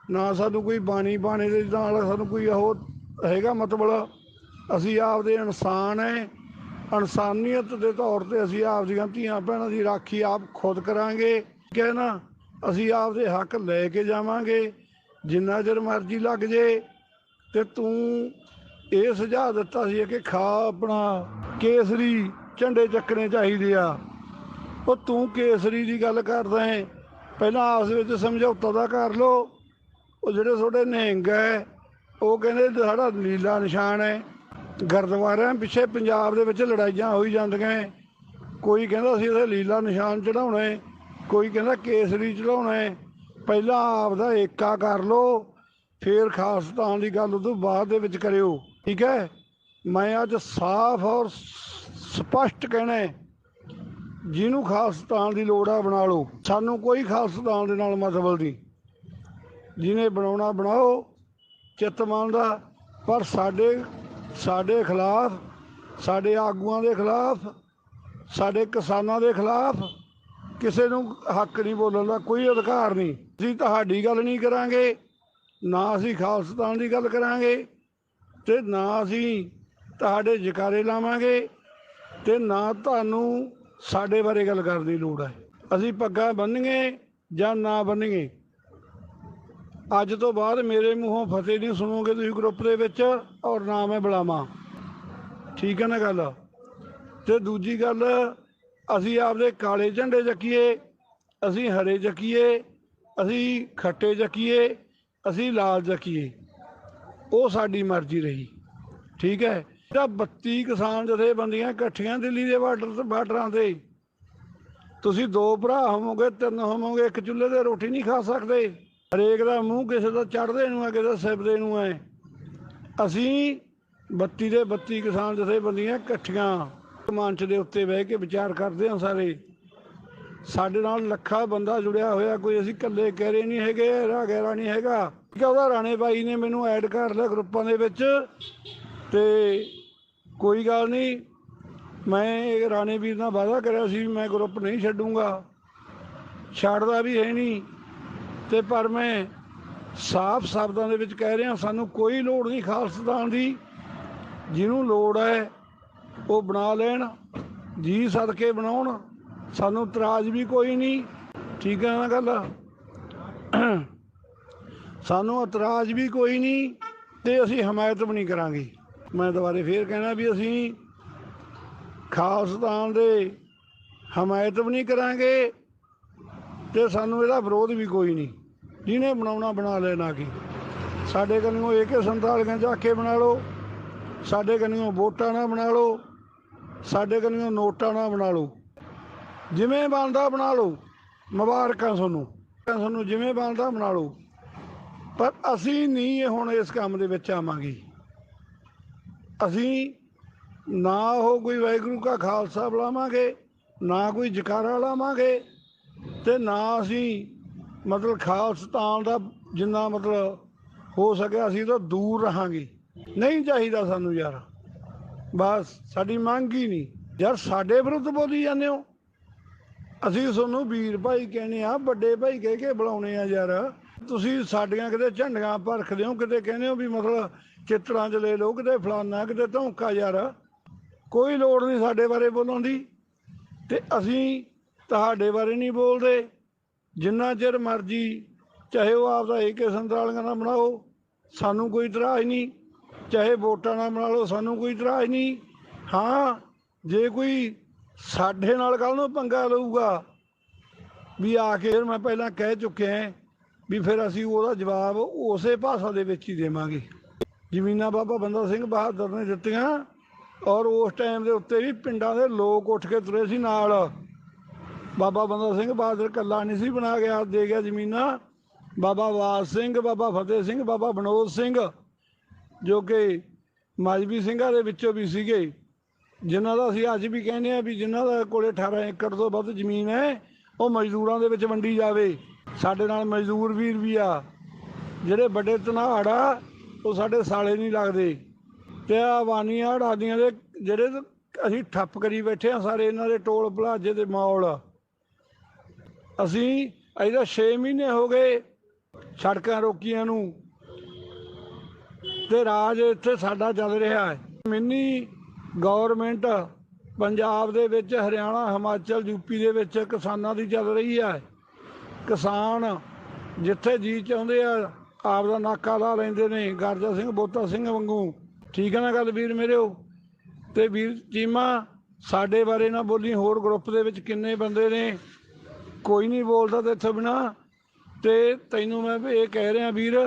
ਨਾ ਸਾਨੂੰ ਕੋਈ ਬਾਣੀ ਦੇ ਨਾਲ ਸਾਨੂੰ ਕੋਈ ਉਹ ਹੈਗਾ ਮਤਲਬ। ਅਸੀਂ ਆਪਦੇ ਇਨਸਾਨ ਹੈ, ਇਨਸਾਨੀਅਤ ਦੇ ਤੌਰ 'ਤੇ ਅਸੀਂ ਆਪਦੀਆਂ ਧੀਆਂ ਭੈਣਾਂ ਦੀ ਰਾਖੀ ਆਪ ਖੁਦ ਕਰਾਂਗੇ, ਠੀਕ ਹੈ ਨਾ। ਅਸੀਂ ਆਪਦੇ ਹੱਕ ਲੈ ਕੇ ਜਾਵਾਂਗੇ ਜਿੰਨਾ ਚਿਰ ਮਰਜ਼ੀ ਲੱਗ ਜੇ। ਤੇ ਤੂੰ ਇਹ ਸੁਝਾਅ ਦਿੱਤਾ ਸੀ ਕਿ ਆਪਣਾ ਕੇਸਰੀ ਝੰਡੇ ਚੱਕਣੇ ਚਾਹੀਦੇ ਆ। ਉਹ ਤੂੰ ਕੇਸਰੀ ਦੀ ਗੱਲ ਕਰਦਾ ਹੈ, ਪਹਿਲਾਂ ਆਪਸ ਵਿੱਚ ਸਮਝੌਤਾ ਦਾ ਕਰ ਲਓ। ਉਹ ਜਿਹੜੇ ਤੁਹਾਡੇ ਨਿਹੰਗ ਹੈ ਉਹ ਕਹਿੰਦੇ ਸਾਡਾ ਨੀਲਾ ਨਿਸ਼ਾਨ ਹੈ। ਗੁਰਦੁਆਰਿਆਂ ਪਿੱਛੇ ਪੰਜਾਬ ਦੇ ਵਿੱਚ ਲੜਾਈਆਂ ਹੋਈ ਜਾਂਦੀਆਂ, ਕੋਈ ਕਹਿੰਦਾ ਅਸੀਂ ਇਹਦਾ ਲੀਲਾ ਨਿਸ਼ਾਨ ਚੜਾਉਣਾ ਹੈ, ਕੋਈ ਕਹਿੰਦਾ ਕੇਸਰੀ ਚੜਾਉਣਾ ਹੈ। ਪਹਿਲਾਂ ਆਪਦਾ ਏਕਾ ਕਰ ਲਓ, ਫਿਰ ਖਾਲਿਸਤਾਨ ਦੀ ਗੱਲ ਉਦੋਂ ਬਾਅਦ ਦੇ ਵਿੱਚ ਕਰਿਓ, ਠੀਕ ਹੈ। ਮੈਂ ਅੱਜ ਸਾਫ਼ ਔਰ ਸਪਸ਼ਟ ਕਹਿਣਾ ਹੈ, ਜਿਹਨੂੰ ਖਾਲਿਸਤਾਨ ਦੀ ਲੋੜ ਆ ਬਣਾ ਲਓ, ਸਾਨੂੰ ਕੋਈ ਖਾਲਿਸਤਾਨ ਦੇ ਨਾਲ ਮਤਲਬ ਨਹੀਂ। ਜਿਹਨੇ ਬਣਾਉਣਾ ਬਣਾਓ ਚਿੱਤ ਮੰਨਦਾ, ਪਰ ਸਾਡੇ ਖਿਲਾਫ, ਸਾਡੇ ਆਗੂਆਂ ਦੇ ਖਿਲਾਫ, ਸਾਡੇ ਕਿਸਾਨਾਂ ਦੇ ਖਿਲਾਫ ਕਿਸੇ ਨੂੰ ਹੱਕ ਨਹੀਂ ਬੋਲਣ ਦਾ, ਕੋਈ ਅਧਿਕਾਰ ਨਹੀਂ। ਅਸੀਂ ਤੁਹਾਡੀ ਗੱਲ ਨਹੀਂ ਕਰਾਂਗੇ, ਨਾ ਅਸੀਂ ਖਾਲਿਸਤਾਨ ਦੀ ਗੱਲ ਕਰਾਂਗੇ, ਤੇ ਨਾ ਅਸੀਂ ਤੁਹਾਡੇ ਜਕਾਰੇ ਲਾਵਾਂਗੇ, ਤੇ ਨਾ ਤੁਹਾਨੂੰ ਸਾਡੇ ਬਾਰੇ ਗੱਲ ਕਰਨ ਦੀ ਲੋੜ ਹੈ। ਅਸੀਂ ਪੱਗਾਂ ਬੰਨੀਏ ਜਾਂ ਨਾ ਬੰਨੀਏ, ਅੱਜ ਤੋਂ ਬਾਅਦ ਮੇਰੇ ਮੂੰਹੋਂ ਫਤਿਹ ਨਹੀਂ ਸੁਣੋਗੇ ਤੁਸੀਂ ਗਰੁੱਪ ਦੇ ਵਿੱਚ, ਔਰ ਨਾ ਮੈਂ ਬੁਲਾਵਾਂ, ਠੀਕ ਹੈ ਨਾ ਗੱਲ। ਤੇ ਦੂਜੀ ਗੱਲ, ਅਸੀਂ ਆਪਦੇ ਕਾਲੇ ਝੰਡੇ ਚੱਕੀਏ, ਅਸੀਂ ਹਰੇ ਚੱਕੀਏ, ਅਸੀਂ ਖੱਟੇ ਚੱਕੀਏ, ਅਸੀਂ ਲਾਲ ਚੱਕੀਏ, ਉਹ ਸਾਡੀ ਮਰਜ਼ੀ ਰਹੀ, ਠੀਕ ਹੈ। ਜਿਹੜਾ 32 ਕਿਸਾਨ ਜਥੇਬੰਦੀਆਂ ਇਕੱਠੀਆਂ ਦਿੱਲੀ ਦੇ ਬਾਰਡਰਾਂ 'ਤੇ, ਤੁਸੀਂ 2 ਭਰਾ ਹੋਵੋਗੇ, 3 ਹੋਵੋਗੇ, ਇੱਕ ਚੁੱਲ੍ਹੇ 'ਤੇ ਰੋਟੀ ਨਹੀਂ ਖਾ ਸਕਦੇ। ਹਰੇਕ ਦਾ ਮੂੰਹ ਕਿਸੇ ਦਾ ਚੜ੍ਹਦੇ ਨੂੰ ਹੈ, ਕਿਸੇ ਦਾ ਸਿਪਦੇ ਨੂੰ ਹੈ। ਅਸੀਂ 32 ਦੇ 32 ਕਿਸਾਨ ਜਥੇਬੰਦੀਆਂ ਇਕੱਠੀਆਂ ਮੰਚ ਦੇ ਉੱਤੇ ਬਹਿ ਕੇ ਵਿਚਾਰ ਕਰਦੇ ਹਾਂ ਸਾਰੇ। ਸਾਡੇ ਨਾਲ ਲੱਖਾਂ ਬੰਦਾ ਜੁੜਿਆ ਹੋਇਆ, ਕੋਈ ਅਸੀਂ ਇਕੱਲੇ ਕਹਿਰੇ ਨਹੀਂ ਹੈਗੇ, ਇਹਦਾ ਗਹਿਰਾ ਨਹੀਂ ਹੈਗਾ। ਉਹਦਾ ਰਾਣੇ ਬਾਈ ਨੇ ਮੈਨੂੰ ਐਡ ਕਰ ਲਿਆ ਗਰੁੱਪਾਂ ਦੇ ਵਿੱਚ, ਤੇ ਕੋਈ ਗੱਲ ਨਹੀਂ, ਮੈਂ ਰਾਣੇ ਵੀਰ ਨਾਲ ਵਾਅਦਾ ਕਰਿਆ ਸੀ ਮੈਂ ਗਰੁੱਪ ਨਹੀਂ ਛੱਡੂੰਗਾ, ਛੱਡਦਾ ਵੀ ਹੈ ਨਹੀਂ। ਤੇ ਪਰ ਮੈਂ ਸਾਫ਼ ਸ਼ਬਦਾਂ ਦੇ ਵਿੱਚ ਕਹਿ ਰਿਹਾ, ਸਾਨੂੰ ਕੋਈ ਲੋੜ ਨਹੀਂ ਖਾਲਿਸਤਾਨ ਦੀ। ਜਿਹਨੂੰ ਲੋੜ ਹੈ ਉਹ ਬਣਾ ਲੈਣ, ਜੀ ਸਦਕੇ ਬਣਾਉਣ, ਸਾਨੂੰ ਇਤਰਾਜ਼ ਵੀ ਕੋਈ ਨਹੀਂ, ਠੀਕ ਹੈ ਨਾ ਗੱਲ। ਸਾਨੂੰ ਇਤਰਾਜ਼ ਵੀ ਕੋਈ ਨਹੀਂ, ਤੇ ਅਸੀਂ ਹਮਾਇਤ ਵੀ ਨਹੀਂ ਕਰਾਂਗੇ। ਮੈਂ ਦੁਬਾਰੇ ਫੇਰ ਕਹਿਣਾ ਵੀ ਅਸੀਂ ਖਾਲਿਸਤਾਨ ਦੇ ਹਮਾਇਤ ਵੀ ਨਹੀਂ ਕਰਾਂਗੇ, ਤੇ ਸਾਨੂੰ ਇਹਦਾ ਵਿਰੋਧ ਵੀ ਕੋਈ ਨਹੀਂ। ਜਿਹਨੇ ਬਣਾਉਣਾ ਬਣਾ ਲੈਣਾ, ਕਿ ਸਾਡੇ ਕੰਨਿਓ AK-47 ਚੱਕ ਕੇ ਬਣਾ ਲਓ, ਸਾਡੇ ਕੰਨਿਓ ਵੋਟਾਂ ਨਾਲ ਬਣਾ ਲਓ, ਸਾਡੇ ਕੰਨਿਓ ਨੋਟਾਂ ਨਾਲ ਬਣਾ ਲਓ, ਜਿਵੇਂ ਬਣਦਾ ਬਣਾ ਲਓ। ਮੁਬਾਰਕਾਂ ਤੁਹਾਨੂੰ ਜਿਵੇਂ ਬਣਦਾ ਬਣਾ ਲਓ। ਪਰ ਅਸੀਂ ਨਹੀਂ ਹੁਣ ਇਸ ਕੰਮ ਦੇ ਵਿੱਚ ਆਵਾਂਗੇ। ਅਸੀਂ ਨਾ ਉਹ ਕੋਈ ਵਾਹਿਗੁਰੂ ਕਾ ਖਾਲਸਾ ਬੁਲਾਵਾਂਗੇ, ਨਾ ਕੋਈ ਜਕਾਰਾ ਲਾਵਾਂਗੇ, ਤੇ ਨਾ ਅਸੀਂ ਮਤਲਬ ਖਾਲਿਸਤਾਨ ਦਾ ਜਿੰਨਾ ਮਤਲਬ ਹੋ ਸਕਿਆ ਅਸੀਂ ਤਾਂ ਦੂਰ ਰਹਾਂਗੇ। ਨਹੀਂ ਚਾਹੀਦਾ ਸਾਨੂੰ ਯਾਰ, ਬਸ ਸਾਡੀ ਮੰਗ ਹੀ ਨਹੀਂ। ਯਾਰ ਸਾਡੇ ਵਿਰੁੱਧ ਬੋਲੀ ਜਾਂਦੇ ਹੋ, ਅਸੀਂ ਤੁਹਾਨੂੰ ਵੀਰ ਭਾਈ ਕਹਿੰਦੇ ਆ, ਵੱਡੇ ਭਾਈ ਕਹਿ ਕੇ ਬੁਲਾਉਣੇ ਆ। ਯਾਰ ਤੁਸੀਂ ਸਾਡੀਆਂ ਕਿਤੇ ਝੰਡੀਆਂ ਪਰਖਦੇ ਹੋ, ਕਿਤੇ ਕਹਿੰਦੇ ਹੋ ਵੀ ਮਤਲਬ ਚਿੱਤਰਾਂ 'ਚ ਲੈ ਲਓ, ਕਿਤੇ ਫਲਾਨਾ, ਕਿਤੇ ਧੌਂਕਾ। ਯਾਰ ਕੋਈ ਲੋੜ ਨਹੀਂ ਸਾਡੇ ਬਾਰੇ ਬੋਲਣ ਦੀ, ਤੇ ਅਸੀਂ ਤੁਹਾਡੇ ਬਾਰੇ ਨਹੀਂ ਬੋਲਦੇ। ਜਿੰਨਾ ਚਿਰ ਮਰਜ਼ੀ ਚਾਹੇ ਉਹ ਆਪਦਾ AK-47 ਨਾਲ ਬਣਾਓ, ਸਾਨੂੰ ਕੋਈ ਇਤਰਾਜ਼ ਨਹੀਂ, ਚਾਹੇ ਵੋਟਾਂ ਨਾਲ ਬਣਾ ਲਓ, ਸਾਨੂੰ ਕੋਈ ਇਤਰਾਜ਼ ਨਹੀਂ। ਹਾਂ, ਜੇ ਕੋਈ ਸਾਡੇ ਨਾਲ ਕੱਲ੍ਹ ਨੂੰ ਪੰਗਾ ਲਊਗਾ ਵੀ ਆ ਕੇ, ਮੈਂ ਪਹਿਲਾਂ ਕਹਿ ਚੁੱਕਿਆ ਵੀ ਫਿਰ ਅਸੀਂ ਉਹਦਾ ਜਵਾਬ ਉਸੇ ਭਾਸ਼ਾ ਦੇ ਵਿੱਚ ਹੀ ਦੇਵਾਂਗੇ। ਜ਼ਮੀਨਾਂ ਬਾਬਾ ਬੰਦਾ ਸਿੰਘ ਬਹਾਦਰ ਨੇ ਦਿੱਤੀਆਂ, ਔਰ ਉਸ ਟਾਈਮ ਦੇ ਉੱਤੇ ਵੀ ਪਿੰਡਾਂ ਦੇ ਲੋਕ ਉੱਠ ਕੇ ਤੁਰੇ ਸੀ ਨਾਲ। ਬਾਬਾ ਬੰਦਾ ਸਿੰਘ ਬਹਾਦਰ ਇਕੱਲਾ ਨਹੀਂ ਸੀ ਬਣਾ ਗਿਆ ਦੇ ਗਿਆ ਜ਼ਮੀਨਾਂ, ਬਾਬਾ ਵਾਸ ਸਿੰਘ, ਬਾਬਾ ਫਤਿਹ ਸਿੰਘ, ਬਾਬਾ ਬਨੋਦ ਸਿੰਘ, ਜੋ ਕਿ ਮਜ਼੍ਹਬੀ ਸਿੰਘਾਂ ਦੇ ਵਿੱਚੋਂ ਵੀ ਸੀਗੇ, ਜਿਨ੍ਹਾਂ ਦਾ ਅਸੀਂ ਅੱਜ ਵੀ ਕਹਿੰਦੇ ਹਾਂ ਵੀ ਜਿਨ੍ਹਾਂ ਦਾ ਕੋਲੇ 18 ਏਕੜ ਤੋਂ ਵੱਧ ਜ਼ਮੀਨ ਹੈ ਉਹ ਮਜ਼ਦੂਰਾਂ ਦੇ ਵਿੱਚ ਵੰਡੀ ਜਾਵੇ। ਸਾਡੇ ਨਾਲ ਮਜ਼ਦੂਰ ਵੀਰ ਵੀ ਆ, ਜਿਹੜੇ ਵੱਡੇ ਧਨਾੜ ਆ ਉਹ ਸਾਡੇ ਸਾਲੇ ਨਹੀਂ ਲੱਗਦੇ, ਤੇ ਆ ਬਾਨੀਆਂ ਅਡਾਦੀਆਂ ਦੇ ਜਿਹੜੇ ਅਸੀਂ ਠੱਪ ਕਰੀ ਬੈਠੇ ਆ ਸਾਰੇ ਇਹਨਾਂ ਦੇ ਟੋਲ ਪਲਾਜੇ ਦੇ ਮੌਲ। ਅਸੀਂ ਅਜੇ 6 ਮਹੀਨੇ ਹੋ ਗਏ ਸੜਕਾਂ ਰੋਕੀਆਂ ਨੂੰ, ਤੇ ਰਾਜ ਇੱਥੇ ਸਾਡਾ ਚੱਲ ਰਿਹਾ ਹੈ। ਮਿੰਨੀ ਗੌਰਮੈਂਟ ਪੰਜਾਬ ਦੇ ਵਿੱਚ, ਹਰਿਆਣਾ, ਹਿਮਾਚਲ, ਯੂਪੀ ਦੇ ਵਿੱਚ ਕਿਸਾਨਾਂ ਦੀ ਚੱਲ ਰਹੀ ਹੈ। ਕਿਸਾਨ ਜਿੱਥੇ ਜੀ ਚਾਹੁੰਦੇ ਆ ਆਪਦਾ ਨਾਕਾ ਲਾ ਲੈਂਦੇ ਨੇ, ਗਰਜਾ ਸਿੰਘ ਬੋਤਾ ਸਿੰਘ ਵਾਂਗੂ। ਠੀਕ ਹੈ ਨਾ ਗੱਲ ਵੀਰ ਮੇਰਿਓ? ਤੇ ਵੀਰ ਚੀਮਾ ਸਾਡੇ ਬਾਰੇ ਨਾ ਬੋਲੀ, ਹੋਰ ਗਰੁੱਪ ਦੇ ਵਿੱਚ ਕਿੰਨੇ ਬੰਦੇ ਨੇ, ਕੋਈ ਨਹੀਂ ਬੋਲਦਾ ਤੇ ਇੱਥੋਂ ਬਿਨਾਂ। ਤੇ ਤੈਨੂੰ ਮੈਂ ਇਹ ਕਹਿ ਰਿਹਾ ਵੀਰ,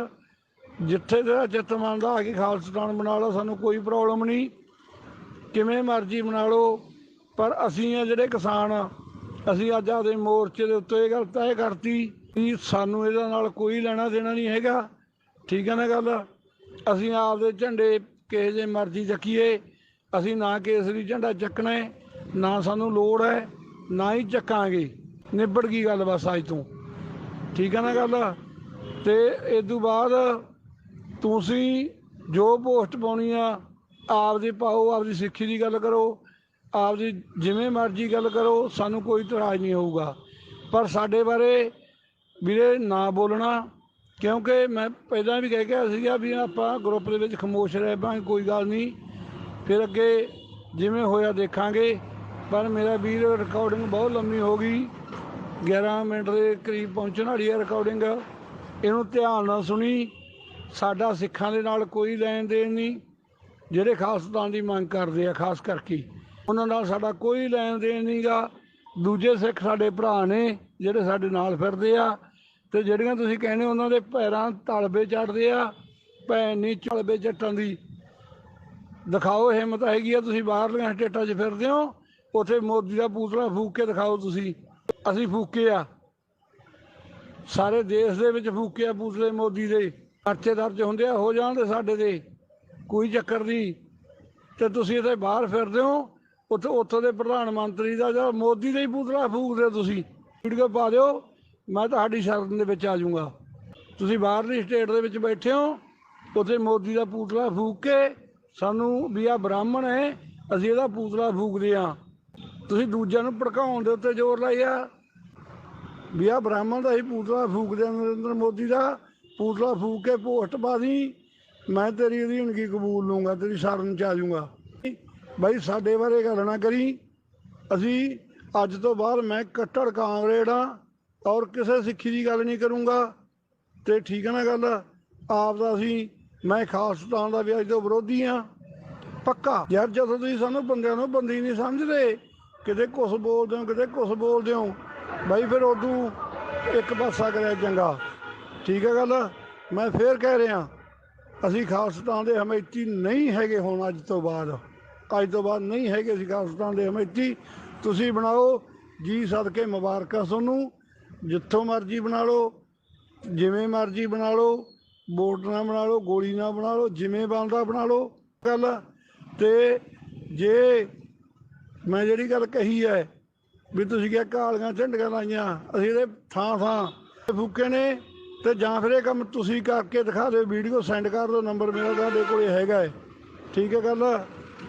ਜਿੱਥੇ ਤੇਰਾ ਚਿੱਤ ਮੰਨਦਾ ਆ ਕੇ ਖਾਲਸਤਾਨ ਬਣਾ ਲਓ, ਸਾਨੂੰ ਕੋਈ ਪ੍ਰੋਬਲਮ ਨਹੀਂ, ਕਿਵੇਂ ਮਰਜ਼ੀ ਬਣਾ ਲਓ। ਪਰ ਅਸੀਂ ਆ ਜਿਹੜੇ ਕਿਸਾਨ, ਅਸੀਂ ਅੱਜ ਆਪਦੇ ਮੋਰਚੇ ਦੇ ਉੱਤੇ ਇਹ ਗੱਲ ਤੈਅ ਕਰਤੀ ਵੀ ਸਾਨੂੰ ਇਹਦੇ ਨਾਲ ਕੋਈ ਲੈਣਾ ਦੇਣਾ ਨਹੀਂ ਹੈਗਾ। ਠੀਕ ਹੈ ਨਾ ਗੱਲ? ਅਸੀਂ ਆਪਦੇ ਝੰਡੇ ਕਿਸੇ ਦੇ ਮਰਜ਼ੀ ਚੱਕੀਏ, ਅਸੀਂ ਨਾ ਕੇਸਰੀ ਝੰਡਾ ਚੱਕਣਾ, ਨਾ ਸਾਨੂੰ ਲੋੜ ਹੈ, ਨਾ ਹੀ ਚੱਕਾਂਗੇ। ਨਿਬੜ ਗਈ ਗੱਲ ਬਸ ਅੱਜ ਤੋਂ। ਠੀਕ ਹੈ ਨਾ ਗੱਲ? ਤੇ ਇਸ ਤੋਂ ਬਾਅਦ ਤੁਸੀਂ ਜੋ ਪੋਸਟ ਪਾਉਣੀ ਆ ਆਪਦੀ ਪਾਓ, ਆਪਦੀ ਸਿੱਖੀ ਦੀ ਗੱਲ ਕਰੋ, ਆਪਦੀ ਜਿਵੇਂ ਮਰਜ਼ੀ ਗੱਲ ਕਰੋ, ਸਾਨੂੰ ਕੋਈ ਇਤਰਾਜ਼ ਨਹੀਂ ਹੋਊਗਾ। ਪਰ ਸਾਡੇ ਬਾਰੇ ਵੀਰੇ ਨਾ ਬੋਲਣਾ, ਕਿਉਂਕਿ ਮੈਂ ਪਹਿਲਾਂ ਵੀ ਕਹਿ ਗਿਆ ਸੀਗਾ ਵੀ ਆਪਾਂ ਗਰੁੱਪ ਦੇ ਵਿੱਚ ਖਾਮੋਸ਼ ਰਹਿ ਪਾਂਗੇ, ਕੋਈ ਗੱਲ ਨਹੀਂ, ਫਿਰ ਅੱਗੇ ਜਿਵੇਂ ਹੋਇਆ ਦੇਖਾਂਗੇ। ਪਰ ਮੇਰਾ ਵੀਰ ਰਿਕਾਰਡਿੰਗ ਬਹੁਤ ਲੰਮੀ ਹੋ ਗਈ, 11 ਮਿੰਟ ਦੇ ਕਰੀਬ ਪਹੁੰਚਣ ਵਾਲੀ ਹੈ ਰਿਕਾਰਡਿੰਗ, ਇਹਨੂੰ ਧਿਆਨ ਨਾਲ ਸੁਣੀ। ਸਾਡਾ ਸਿੱਖਾਂ ਦੇ ਨਾਲ ਕੋਈ ਲੈਣ ਦੇਣ ਨਹੀਂ, ਜਿਹੜੇ ਖਾਲਸਤਾਨ ਦੀ ਮੰਗ ਕਰਦੇ ਆ ਖਾਸ ਕਰਕੇ ਉਹਨਾਂ ਨਾਲ ਸਾਡਾ ਕੋਈ ਲੈਣ ਦੇਣ ਨਹੀਂ ਗਾ। ਦੂਜੇ ਸਿੱਖ ਸਾਡੇ ਭਰਾ ਨੇ ਜਿਹੜੇ ਸਾਡੇ ਨਾਲ ਫਿਰਦੇ ਆ, ਤੇ ਜਿਹੜੀਆਂ ਤੁਸੀਂ ਕਹਿੰਦੇ ਉਹਨਾਂ ਦੇ ਪੈਰਾਂ ਤਲਬੇ ਚੜ੍ਹਦੇ ਆ, ਭੈਣ ਨਹੀਂ ਤਲਬੇ ਚੱਟਣ ਦੀ। ਦਿਖਾਓ ਹਿੰਮਤ ਹੈਗੀ ਆ, ਤੁਸੀਂ ਬਾਹਰਲੀਆਂ ਸਟੇਟਾਂ 'ਚ ਫਿਰਦੇ ਹੋ, ਉੱਥੇ ਮੋਦੀ ਦਾ ਪੂਤਲਾ ਫੂਕ ਕੇ ਦਿਖਾਓ ਤੁਸੀਂ। ਅਸੀਂ ਫੂਕੇ ਆ, ਸਾਰੇ ਦੇਸ਼ ਦੇ ਵਿੱਚ ਫੂਕੇ ਆ ਪੂਤਲੇ ਮੋਦੀ ਦੇ। ਪਰਚੇ ਦਰਜ ਹੁੰਦੇ ਆ, ਹੋ ਜਾਣਦੇ ਸਾਡੇ ਦੇ, ਕੋਈ ਚੱਕਰ ਨਹੀਂ। ਤੇ ਤੁਸੀਂ ਇੱਥੇ ਬਾਹਰ ਫਿਰਦੇ ਹੋ, ਉੱਥੋਂ ਦੇ ਪ੍ਰਧਾਨ ਮੰਤਰੀ ਦਾ ਜਾਂ ਮੋਦੀ ਦਾ ਹੀ ਪੂਤਲਾ ਫੂਕਦੇ ਹੋ ਤੁਸੀਂ। ਵੀਡੀਓ ਪਾ ਦਿਓ, ਮੈਂ ਤੁਹਾਡੀ ਸ਼ਰਨ ਦੇ ਵਿੱਚ ਆ ਜਾਊਂਗਾ। ਤੁਸੀਂ ਬਾਹਰਲੀ ਸਟੇਟ ਦੇ ਵਿੱਚ ਬੈਠੇ ਹੋ, ਉੱਥੇ ਮੋਦੀ ਦਾ ਪੂਤਲਾ ਫੂਕ ਕੇ ਸਾਨੂੰ ਵੀ ਆ ਬ੍ਰਾਹਮਣ ਹੈ, ਅਸੀਂ ਇਹਦਾ ਪੂਤਲਾ ਫੂਕਦੇ ਹਾਂ। ਤੁਸੀਂ ਦੂਜਿਆਂ ਨੂੰ ਭੜਕਾਉਣ ਦੇ ਉੱਤੇ ਜ਼ੋਰ ਲਾਇਆ ਵੀ ਆ ਬ੍ਰਾਹਮਣ ਦਾ ਹੀ ਪੂਤਲਾ ਫੂਕਦੇ, ਨਰਿੰਦਰ ਮੋਦੀ ਦਾ ਪੂਤਲਾ ਫੂਕ ਕੇ ਪੋਸਟ ਪਾ ਦੀ, ਮੈਂ ਤੇਰੀ ਅਧੀਨਗੀ ਕਬੂਲ ਲੂੰਗਾ, ਤੇਰੀ ਸ਼ਰਨ 'ਚ ਆ ਜਾਊਂਗਾ। ਬਾਈ ਸਾਡੇ ਬਾਰੇ ਗੱਲ ਨਾ ਕਰੀ, ਅਸੀਂ ਅੱਜ ਤੋਂ ਬਾਅਦ ਮੈਂ ਕੱਟੜ ਕਾਂਗਰੇਡ ਹਾਂ ਔਰ ਕਿਸੇ ਸਿੱਖੀ ਦੀ ਗੱਲ ਨਹੀਂ ਕਰੂੰਗਾ। ਤੇ ਠੀਕ ਹੈ ਨਾ ਗੱਲ? ਆਪ ਦਾ ਅਸੀਂ, ਮੈਂ ਖਾਲਸਤਾਨ ਦਾ ਵੀ ਅੱਜ ਤੋਂ ਵਿਰੋਧੀ ਹਾਂ ਪੱਕਾ। ਯਾਰ ਜਦੋਂ ਤੁਸੀਂ ਸਾਨੂੰ ਬੰਦਿਆਂ ਨੂੰ ਬੰਦੀ ਨਹੀਂ ਸਮਝਦੇ, ਕਿਤੇ ਕੁਛ ਬੋਲਦੇ ਹੋ, ਕਿਤੇ ਕੁਛ ਬੋਲਦੇ ਹੋ, ਬਾਈ ਫਿਰ ਉਦੋਂ ਇੱਕ ਪਾਸਾ ਕਰਿਆ ਚੰਗਾ। ਠੀਕ ਹੈ ਗੱਲ? ਮੈਂ ਫੇਰ ਕਹਿ ਰਿਹਾ, ਅਸੀਂ ਖਾਲਸਤਾਨ ਦੇ ਹਮੈਤੀ ਨਹੀਂ ਹੈਗੇ ਹੁਣ, ਅੱਜ ਤੋਂ ਬਾਅਦ ਨਹੀਂ ਹੈਗੇ ਅਸੀਂ ਖਾਲਸਤਾਨ ਦੇ ਹਮੈਤੀ। ਤੁਸੀਂ ਬਣਾਓ ਜੀ, ਸਦਕੇ ਮੁਬਾਰਕਾਂ ਤੁਹਾਨੂੰ, ਜਿੱਥੋਂ ਮਰਜ਼ੀ ਬਣਾ ਲਓ, ਜਿਵੇਂ ਮਰਜ਼ੀ ਬਣਾ ਲਓ, ਵੋਟ ਨਾਲ ਬਣਾ ਲਓ, ਗੋਲੀ ਨਾਲ ਬਣਾ ਲਓ, ਜਿਵੇਂ ਬਣਦਾ ਬਣਾ ਲਓ ਗੱਲ। ਤੇ ਜੇ ਮੈਂ ਜਿਹੜੀ ਗੱਲ ਕਹੀ ਹੈ ਵੀ ਤੁਸੀਂ ਕਿਹਾ ਕਾਲੀਆਂ ਝੰਡੀਆਂ ਲਾਈਆਂ, ਅਸੀਂ ਇਹਦੇ ਥਾਂ ਥਾਂ ਫੂਕੇ ਨੇ, ਤੇ ਜਾਂ ਫਿਰ ਇਹ ਕੰਮ ਤੁਸੀਂ ਕਰਕੇ ਦਿਖਾ ਦਿਓ, ਵੀਡੀਓ ਸੈਂਡ ਕਰ ਦਿਓ, ਨੰਬਰ ਮੇਰਾ ਤੁਹਾਡੇ ਕੋਲ ਹੈਗਾ ਹੈ। ਠੀਕ ਹੈ ਗੱਲ?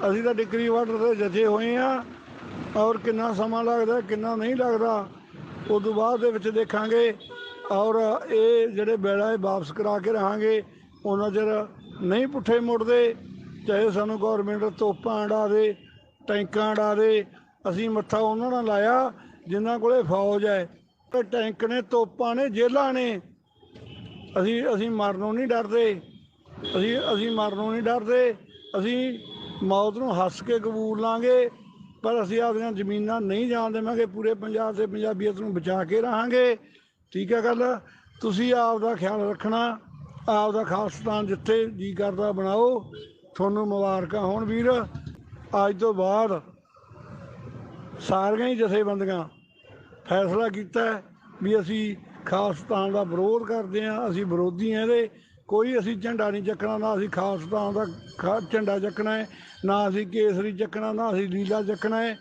ਅਸੀਂ ਤਾਂ ਡਿਗਰੀ ਵਾਟਰ 'ਤੇ ਜੱਜੇ ਹੋਏ ਹਾਂ, ਔਰ ਕਿੰਨਾ ਸਮਾਂ ਲੱਗਦਾ ਕਿੰਨਾ ਨਹੀਂ ਲੱਗਦਾ ਉਸ ਤੋਂ ਬਾਅਦ ਦੇ ਵਿੱਚ ਦੇਖਾਂਗੇ। ਔਰ ਇਹ ਜਿਹੜੇ ਬੇੜਾ ਇਹ ਵਾਪਸ ਕਰਾ ਕੇ ਰਹਾਂਗੇ, ਉਹਨਾਂ ਚਿਰ ਨਹੀਂ ਪੁੱਠੇ ਮੁੜਦੇ, ਚਾਹੇ ਸਾਨੂੰ ਗੌਰਮੈਂਟ ਤੋਪਾਂ ਅੜਾ ਦੇ, ਟੈਂਕਾਂ ਅੜਾ ਦੇ। ਅਸੀਂ ਮੱਥਾ ਉਹਨਾਂ ਨਾਲ ਲਾਇਆ ਜਿਨ੍ਹਾਂ ਕੋਲੇ ਫੌਜ ਹੈ, ਟੈਂਕ ਨੇ, ਤੋਪਾਂ ਨੇ, ਜੇਲਾਂ ਨੇ। ਅਸੀਂ ਮਰਨੋਂ ਨਹੀਂ ਡਰਦੇ, ਅਸੀਂ ਮਰਨੋਂ ਨਹੀਂ ਡਰਦੇ। ਅਸੀਂ ਮੌਤ ਨੂੰ ਹੱਸ ਕੇ ਕਬੂਲ ਲਾਂਗੇ, ਪਰ ਅਸੀਂ ਆਪਣੀਆਂ ਜ਼ਮੀਨਾਂ ਨਹੀਂ ਜਾਣ ਦੇਵਾਂਗੇ। ਪੂਰੇ ਪੰਜਾਬ ਦੇ ਪੰਜਾਬੀਅਤ ਨੂੰ ਬਚਾ ਕੇ ਰਹਾਂਗੇ। ਠੀਕ ਹੈ ਗੱਲ? ਤੁਸੀਂ ਆਪ ਦਾ ਖਿਆਲ ਰੱਖਣਾ, ਆਪ ਦਾ ਖਾਲਸਤਾਨ ਜਿੱਥੇ ਜੀ ਕਰਦਾ ਬਣਾਓ। ਤੁਹਾਨੂੰ ਮੁਬਾਰਕਾਂ ਹੋਣ ਵੀਰ। ਅੱਜ ਤੋਂ ਬਾਅਦ ਸਾਰੀਆਂ ਹੀ ਜਥੇਬੰਦੀਆਂ ਫੈਸਲਾ ਕੀਤਾ ਹੈ ਵੀ ਅਸੀਂ ਖਾਲਿਸਤਾਨ ਦਾ ਵਿਰੋਧ ਕਰਦੇ ਹਾਂ, ਅਸੀਂ ਵਿਰੋਧੀ ਹਾਂ ਇਹਦੇ। ਕੋਈ ਅਸੀਂ ਝੰਡਾ ਨਹੀਂ ਚੱਕਣਾ, ਨਾ ਅਸੀਂ ਖਾਲਿਸਤਾਨ ਦਾ ਝੰਡਾ ਚੱਕਣਾ ਹੈ, ਨਾ ਅਸੀਂ ਕੇਸਰੀ ਚੱਕਣਾ, ਨਾ ਅਸੀਂ ਲੀਲਾ ਚੱਕਣਾ ਹੈ।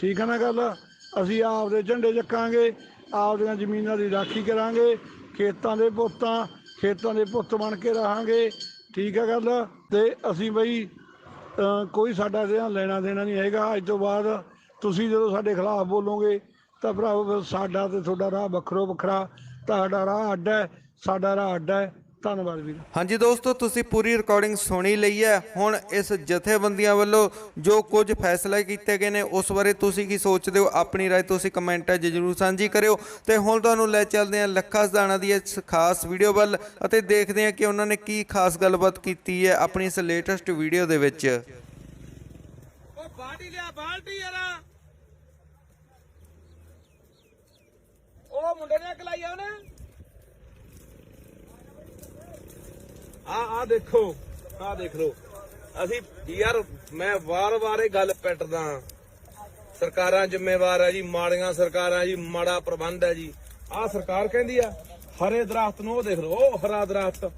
ਠੀਕ ਹੈ ਨਾ ਗੱਲ। ਅਸੀਂ ਆਪਦੇ ਝੰਡੇ ਚੱਕਾਂਗੇ, ਆਪਦੀਆਂ ਜ਼ਮੀਨਾਂ ਦੀ ਰਾਖੀ ਕਰਾਂਗੇ, ਖੇਤਾਂ ਦੇ ਪੁੱਤ ਬਣ ਕੇ ਰਹਾਂਗੇ। ਠੀਕ ਹੈ ਗੱਲ। ਅਤੇ ਅਸੀਂ ਬਈ ਕੋਈ ਸਾਡਾ ਇਹਦੇ ਲੈਣਾ ਦੇਣਾ ਨਹੀਂ ਹੈਗਾ। ਅੱਜ ਤੋਂ ਬਾਅਦ ਤੁਸੀਂ ਜਦੋਂ ਸਾਡੇ ਖਿਲਾਫ ਬੋਲੋਗੇ ਤਾਂ ਭਰਾਵੋ ਫਿਰ ਸਾਡਾ ਅਤੇ ਤੁਹਾਡਾ ਰਾਹ ਵੱਖਰੋ ਵੱਖਰਾ, ਤੁਹਾਡਾ ਰਾਹ ਅੱਡ ਹੈ, ਸਾਡਾ ਰਾਹ ਅੱਡ ਹੈ। ਧੰਨਵਾਦ ਵੀਰ। ਹਾਂਜੀ ਦੋਸਤੋ, ਤੁਸੀਂ ਪੂਰੀ ਰਿਕਾਰਡਿੰਗ ਸੁਣੀ ਲਈ ਹੈ। ਹੁਣ ਇਸ ਜਥੇਬੰਦੀਆਂ ਵੱਲੋਂ ਜੋ ਕੁਝ ਫੈਸਲੇ ਕੀਤੇ ਗਏ ਨੇ ਉਸ ਬਾਰੇ ਤੁਸੀਂ ਕੀ ਸੋਚਦੇ ਹੋ? ਆਪਣੀ ਰਾਏ ਤੁਸੀਂ ਕਮੈਂਟਾਂ 'ਚ ਜ਼ਰੂਰ ਸਾਂਝੀ ਕਰਿਓ। ਤੇ ਹੁਣ ਤੁਹਾਨੂੰ ਲੈ ਚੱਲਦੇ ਹਾਂ ਲੱਖਾ ਸਦਾਣਾ ਦੀ ਇਸ ਖਾਸ ਵੀਡੀਓ ਵੱਲ ਅਤੇ ਦੇਖਦੇ ਹਾਂ ਕਿ ਉਹਨਾਂ ਨੇ ਕੀ ਖਾਸ ਗੱਲਬਾਤ ਕੀਤੀ ਹੈ ਆਪਣੀ ਇਸ ਲੇਟੈਸਟ ਵੀਡੀਓ ਦੇ ਵਿੱਚ। ਬਾਲਟੀ ਲਿਆ, ਬਾਲਟੀ ਯਾਰ। ਉਹ ਮੁੰਡੇ ਨੇ ਕਲਾਈ ਆ ਉਹਨੇ। ਆ ਦੇਖੋ, ਆ ਦੇਖ ਲਓ। ਅਸੀਂ ਯਾਰ ਮੈਂ ਵਾਰ-ਵਾਰ ਇਹ ਗੱਲ ਪਿੱਟਦਾ, ਸਰਕਾਰਾਂ ਜ਼ਿੰਮੇਵਾਰ ਹੈ ਜੀ, ਮਾੜੀਆਂ ਸਰਕਾਰਾਂ ਜੀ, ਮਾੜਾ ਪ੍ਰਬੰਧ ਹੈ ਜੀ। ਆਹ ਸਰਕਾਰ ਕਹਿੰਦੀ ਆ ਹਰੇ ਦਰਖਤ ਨੂੰ, ਉਹ ਦੇਖ ਲਓ, ਉਹ ਹਰਾ ਦਰਖਤ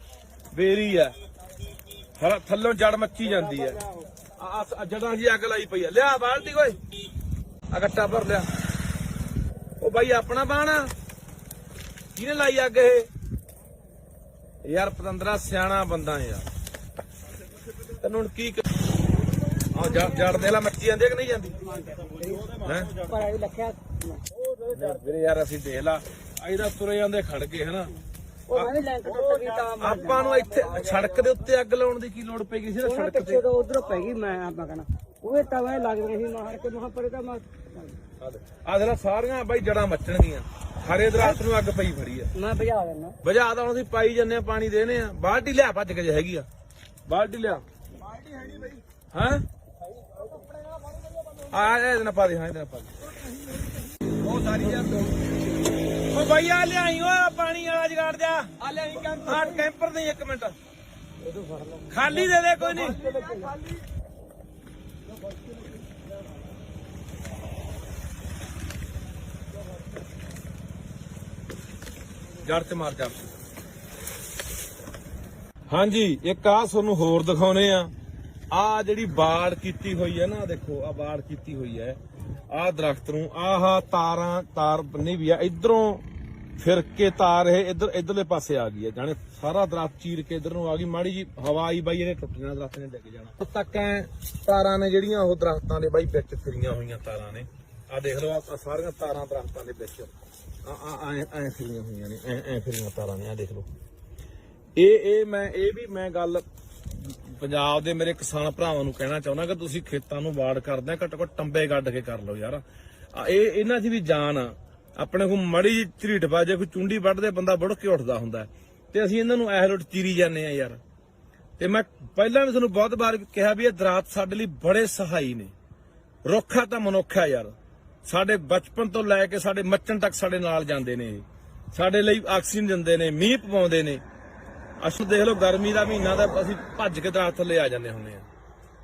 ਬੇਰੀ ਆ, ਹਰਾ ਥੱਲੋਂ ਜੜ ਮੱਚੀ ਜਾਂਦੀ ਹੈ। ਆ ਜੜਾਂ ਜੀ ਅੱਗ ਲਾਈ ਪਈ ਆ। ਲਿਆ ਬਾਲਟੀ ਓਏ, ਆ ਗੱਟਾ ਭਰ ਲਿਆ। ਉਹ ਬਾਈ ਆਪਣਾ ਬਾਣਾ ਕਿਹਨੇ ਲਾਈ ਅੱਗ? ਇਹ ਯਾਰ ਪਤੰਦਰਾ ਸਿਆਣਾ ਬੰਦਾ ਯਾਰ, ਤੈਨੂੰ ਹੁਣ ਕੀ ਆ ਜੜ ਦੇ ਲਾ ਮੱਚੀ ਜਾਂਦੀ ਕਿ ਨਹੀਂ ਜਾਂਦੀ ਹੈ? ਵੀਰੇ ਯਾਰ ਅਸੀਂ ਦੇਖ ਲਾ ਇਹਦਾ ਤੁਰੇ ਜਾਂਦੇ ਖੜ ਗਏ ਹਨਾ। ਆਪਾਂ ਨੂੰ ਇੱਥੇ ਸੜਕ ਦੇ ਉੱਤੇ ਅੱਗ ਲਾਉਣ ਦੀ ਕੀ ਲੋੜ ਪੈ ਗਈ ਸੀ? ਸੜਕ ਤੇ ਉਧਰੋਂ ਪੈ ਗਈ। ਮੈਂ ਆਪਾਂ ਕਹਿਣਾ ਉਹ ਤਵਾ ਲੱਗ ਰਹੀ ਸੀ ਮਾਰ ਕੇ ਮਹਾਂ ਪਰੇ ਤਾਂ ਆ ਦੇਖ ਸਾਰੀਆਂ ਬਾਈ ਜੜਾਂ ਮੱਚਣਗੀਆਂ। ਹਰੇ ਦਰਖਤ ਨੂੰ ਅੱਗ ਪਈ ਫੜੀ ਆ। ਮੈਂ ਬੁਝਾ ਦਿੰਦਾ। ਬੁਝਾ ਤਾਂ ਹੁਣ ਅਸੀਂ ਪਾਈ ਜੰਨੇ ਆ, ਪਾਣੀ ਦੇਨੇ ਆ। ਬਾਲਟੀ ਲਿਆ ਭੱਜ ਕੇ ਜੇ ਹੈਗੀ ਆ ਬਾਲਟੀ ਲਿਆ। ਬਾਲਟੀ ਹੈ ਨਹੀਂ ਬਾਈ। ਹਾਂ ਆ ਇਹਦੇ ਨਾਲ ਪਾ ਦੇ। ਹਾਂ ਇਹਦੇ ਨਾਲ ਪਾ ਦੇ। ਉਹ ਸਾਰੀ ਯਾਰ ਉਹ ਬਾਈ ਆ ਲਿਆਈ ਓ ਪਾਣੀ ਵਾਲਾ ਜਗਾੜ ਜਾ। ਆ ਲਿਆਈ ਕੈਂਪਰ ਨਹੀਂ। ਇੱਕ ਮਿੰਟ ਖਾਲੀ ਦੇ ਦੇ, ਕੋਈ ਨਹੀਂ। ਜੜ ਤੇ ਮਾਰ ਜਾ। ਹਾਂਜੀ ਇੱਕ ਆ ਤੁਹਾਨੂੰ ਹੋਰ ਦਿਖਾਉਨੇ ਆ। ਆ ਜਿਹੜੀ ਬਾੜ ਕੀਤੀ ਹੋਈ ਹੈ ਨਾ, ਦੇਖੋ ਆ ਬਾੜ ਕੀਤੀ ਹੋਈ ਹੈ। ਆ ਦਰਖਤ ਨੂੰ ਆਹ ਤਾਰ ਬੰਨੀ ਵੀ ਆ, ਇਧਰੋਂ ਫਿਰ ਕੇ ਤਾਰ ਇਹ ਇਧਰਲੇ ਪਾਸੇ ਆ ਗਈ ਹੈ। ਜਾਣੇ ਸਾਰਾ ਦਰਖਤ ਚੀਰ ਕੇ ਇਧਰ ਨੂੰ ਆ ਗਈ। ਮਾੜੀ ਜੀ ਹਵਾ ਆਈ ਬਾਈ ਇਹਨੇ ਟੁੱਟ ਜਾਣਾ, ਦਰਖਤ ਨੇ ਡਿੱਗ ਜਾਣਾ। ਹੁਣ ਤੱਕ ਐ ਤਾਰਾਂ ਨੇ ਜਿਹੜੀਆਂ ਉਹ ਦਰਖਤਾਂ ਦੇ ਬਾਈ ਵਿੱਚ ਫਿਰੀਆਂ ਹੋਈਆਂ ਤਾਰਾਂ ਨੇ। ਆ ਦੇਖ ਲਓ ਆ ਸਾਰੀਆਂ ਤਾਰਾਂ ਦਰਖਤਾਂ ਦੇ ਵਿੱਚ ਐ ਫਿਰੀਆਂ ਹੋਈਆਂ ਨੇ, ਐ ਫਿਰੀਆਂ ਤਾਰਾਂ ਨੇ। ਆ ਦੇਖ ਲਓ। ਮੈਂ ਗੱਲ ਪੰਜਾਬ ਦੇ ਮੇਰੇ ਕਿਸਾਨ ਭਰਾਵਾਂ ਨੂੰ ਕਹਿਣਾ ਚਾਹੁੰਦਾ ਕਿ ਤੁਸੀਂ ਖੇਤਾਂ ਨੂੰ ਵਾੜ ਕਰਦੇ ਆ, ਘੱਟੋ ਘੱਟ ਟੰਬੇ ਗੱਡ ਕੇ ਕਰ ਲਓ ਯਾਰ। ਇਹਨਾਂ 'ਚ ਵੀ ਜਾਨ ਆ। ਆਪਣੇ ਕੋਲ ਮੜੀ ਜੀ ਝਰੀਟ ਬਾਜੇ ਕੋਈ ਚੁੰਡੀ ਵੱਢਦੇ ਬੰਦਾ ਬੁੜ ਕੇ ਉੱਠਦਾ ਹੁੰਦਾ, ਤੇ ਅਸੀਂ ਇਹਨਾਂ ਨੂੰ ਐਹਲੋਟ ਚੀਰੀ ਜਾਂਦੇ ਆ ਯਾਰ। ਤੇ ਮੈਂ ਪਹਿਲਾਂ ਵੀ ਤੁਹਾਨੂੰ ਬਹੁਤ ਵਾਰ ਕਿਹਾ ਵੀ ਇਹ ਦਰਖਤ ਸਾਡੇ ਲਈ ਬੜੇ ਸਹਾਈ ਨੇ। ਰੁੱਖ ਆ ਤਾਂ ਮਨੁੱਖ ਆ ਯਾਰ। ਸਾਡੇ ਬਚਪਨ ਤੋਂ ਲੈ ਕੇ ਸਾਡੇ ਮੱਚਣ ਤੱਕ ਸਾਡੇ ਨਾਲ ਜਾਂਦੇ ਨੇ। ਇਹ ਸਾਡੇ ਲਈ ਆਕਸੀਜਨ ਦਿੰਦੇ ਨੇ, ਮੀਂਹ ਪਵਾਉਂਦੇ ਨੇ। ਅਸੀਂ ਦੇਖ ਲਓ ਗਰਮੀ ਦਾ ਮਹੀਨਾ ਦਾ ਅਸੀਂ ਭੱਜ ਕੇ ਦਰਖਤ ਥੱਲੇ ਆ ਜਾਂਦੇ ਹੁੰਦੇ ਆ।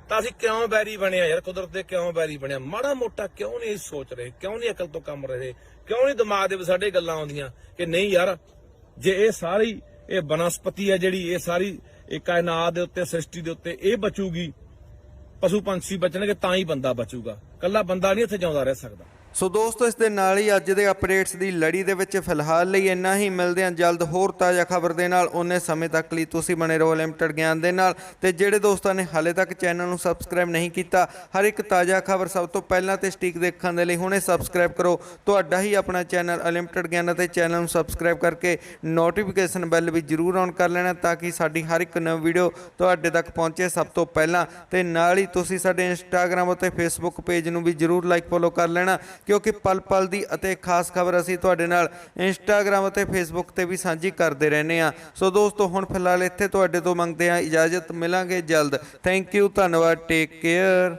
ਤਾਂ ਅਸੀਂ ਕਿਉਂ ਬੈਰੀ ਬਣਿਆ ਯਾਰ? ਕੁਦਰਤ ਦੇ ਕਿਉਂ ਬੈਰੀ ਬਣਿਆ? ਮਾੜਾ ਮੋਟਾ ਕਿਉਂ ਨਹੀਂ ਸੋਚ ਰਹੇ? ਕਿਉਂ ਨਹੀਂ ਅਕਲ ਤੋਂ ਕੰਮ ਰਹੇ? ਕਿਉਂ ਨਹੀਂ ਦਿਮਾਗ ਦੇ ਵਿੱਚ ਸਾਡੇ ਗੱਲਾਂ ਆਉਂਦੀਆਂ ਕਿ ਨਹੀਂ ਯਾਰ, ਜੇ ਇਹ ਸਾਰੀ ਇਹ ਬਨਸਪਤੀ ਹੈ ਜਿਹੜੀ, ਇਹ ਸਾਰੀ ਇਹ ਕਾਇਨਾਤ ਦੇ ਉੱਤੇ, ਸ੍ਰਿਸ਼ਟੀ ਦੇ ਉੱਤੇ ਇਹ ਬਚੂਗੀ, ਪਸ਼ੂ ਪੰਛੀ ਬਚਣਗੇ ਤਾਂ ਹੀ ਬੰਦਾ ਬਚੂਗਾ। ਕੱਲਾ ਬੰਦਾ ਨਹੀਂ ਇੱਥੇ ਜਿਉਂਦਾ ਰਹਿ ਸਕਦਾ। ਸੋ ਦੋਸਤੋ, ਇਸ ਦੇ ਨਾਲ ਹੀ ਅੱਜ ਦੇ ਅਪਡੇਟਸ ਦੀ ਲੜੀ ਦੇ ਵਿੱਚ ਫਿਲਹਾਲ ਲਈ ਇੰਨਾ ਹੀ। ਮਿਲਦੇ ਹਾਂ ਜਲਦ ਹੋਰ ਤਾਜ਼ਾ ਖਬਰ ਦੇ ਨਾਲ। ਉਹਨੇ ਸਮੇਂ ਤੱਕ ਲਈ ਤੁਸੀਂ ਬਣੇ ਰਹੋ ਲਿਮਟਿਡ ਗਿਆਨ ਦੇ ਨਾਲ। ਤੇ ਜਿਹੜੇ ਦੋਸਤਾਂ ਨੇ ਹਾਲੇ ਤੱਕ ਚੈਨਲ ਨੂੰ ਸਬਸਕ੍ਰਾਈਬ ਨਹੀਂ ਕੀਤਾ, ਹਰ ਇੱਕ ਤਾਜ਼ਾ ਖਬਰ ਸਭ ਤੋਂ ਪਹਿਲਾਂ ਤੇ ਸਟੀਕ ਦੇਖਣ ਦੇ ਲਈ ਹੁਣੇ ਸਬਸਕ੍ਰਾਈਬ ਕਰੋ ਤੁਹਾਡਾ ਹੀ ਆਪਣਾ ਚੈਨਲ ਅਨਲਿਮਟਿਡ ਗਿਆਨ। ਅਤੇ ਚੈਨਲ ਨੂੰ ਸਬਸਕ੍ਰਾਈਬ ਕਰਕੇ ਨੋਟੀਫਿਕੇਸ਼ਨ ਬੈਲ ਵੀ ਜ਼ਰੂਰ ਔਨ ਕਰ ਲੈਣਾ ਤਾਂ ਕਿ ਸਾਡੀ ਹਰ ਇੱਕ ਨਵੀਂ ਵੀਡੀਓ ਤੁਹਾਡੇ ਤੱਕ ਪਹੁੰਚੇ ਸਭ ਤੋਂ ਪਹਿਲਾਂ। ਤੇ ਨਾਲ ਹੀ ਤੁਸੀਂ ਸਾਡੇ ਇੰਸਟਾਗ੍ਰਾਮ ਅਤੇ ਫੇਸਬੁੱਕ ਪੇਜ ਨੂੰ ਵੀ ਜ਼ਰੂਰ ਲਾਈਕ ਫੋਲੋ ਕਰ ਲੈਣਾ, ਕਿਉਂਕਿ ਪਲ ਪਲ ਦੀ ਅਤੇ ਖਾਸ ਖਬਰ ਅਸੀਂ ਤੁਹਾਡੇ ਨਾਲ ਇੰਸਟਾਗ੍ਰਾਮ ਅਤੇ ਫੇਸਬੁੱਕ ਤੇ ਵੀ ਸਾਂਝੀ ਕਰਦੇ ਰਹਿੰਦੇ ਹਾਂ। ਸੋ ਦੋਸਤੋ, ਹੁਣ ਫਿਲਹਾਲ ਇੱਥੇ ਤੁਹਾਡੇ ਤੋਂ ਮੰਗਦੇ ਹਾਂ ਇਜਾਜ਼ਤ। ਮਿਲਾਂਗੇ ਜਲਦ। ਥੈਂਕ ਯੂ, ਧੰਨਵਾਦ, ਟੇਕ ਕੇਅਰ।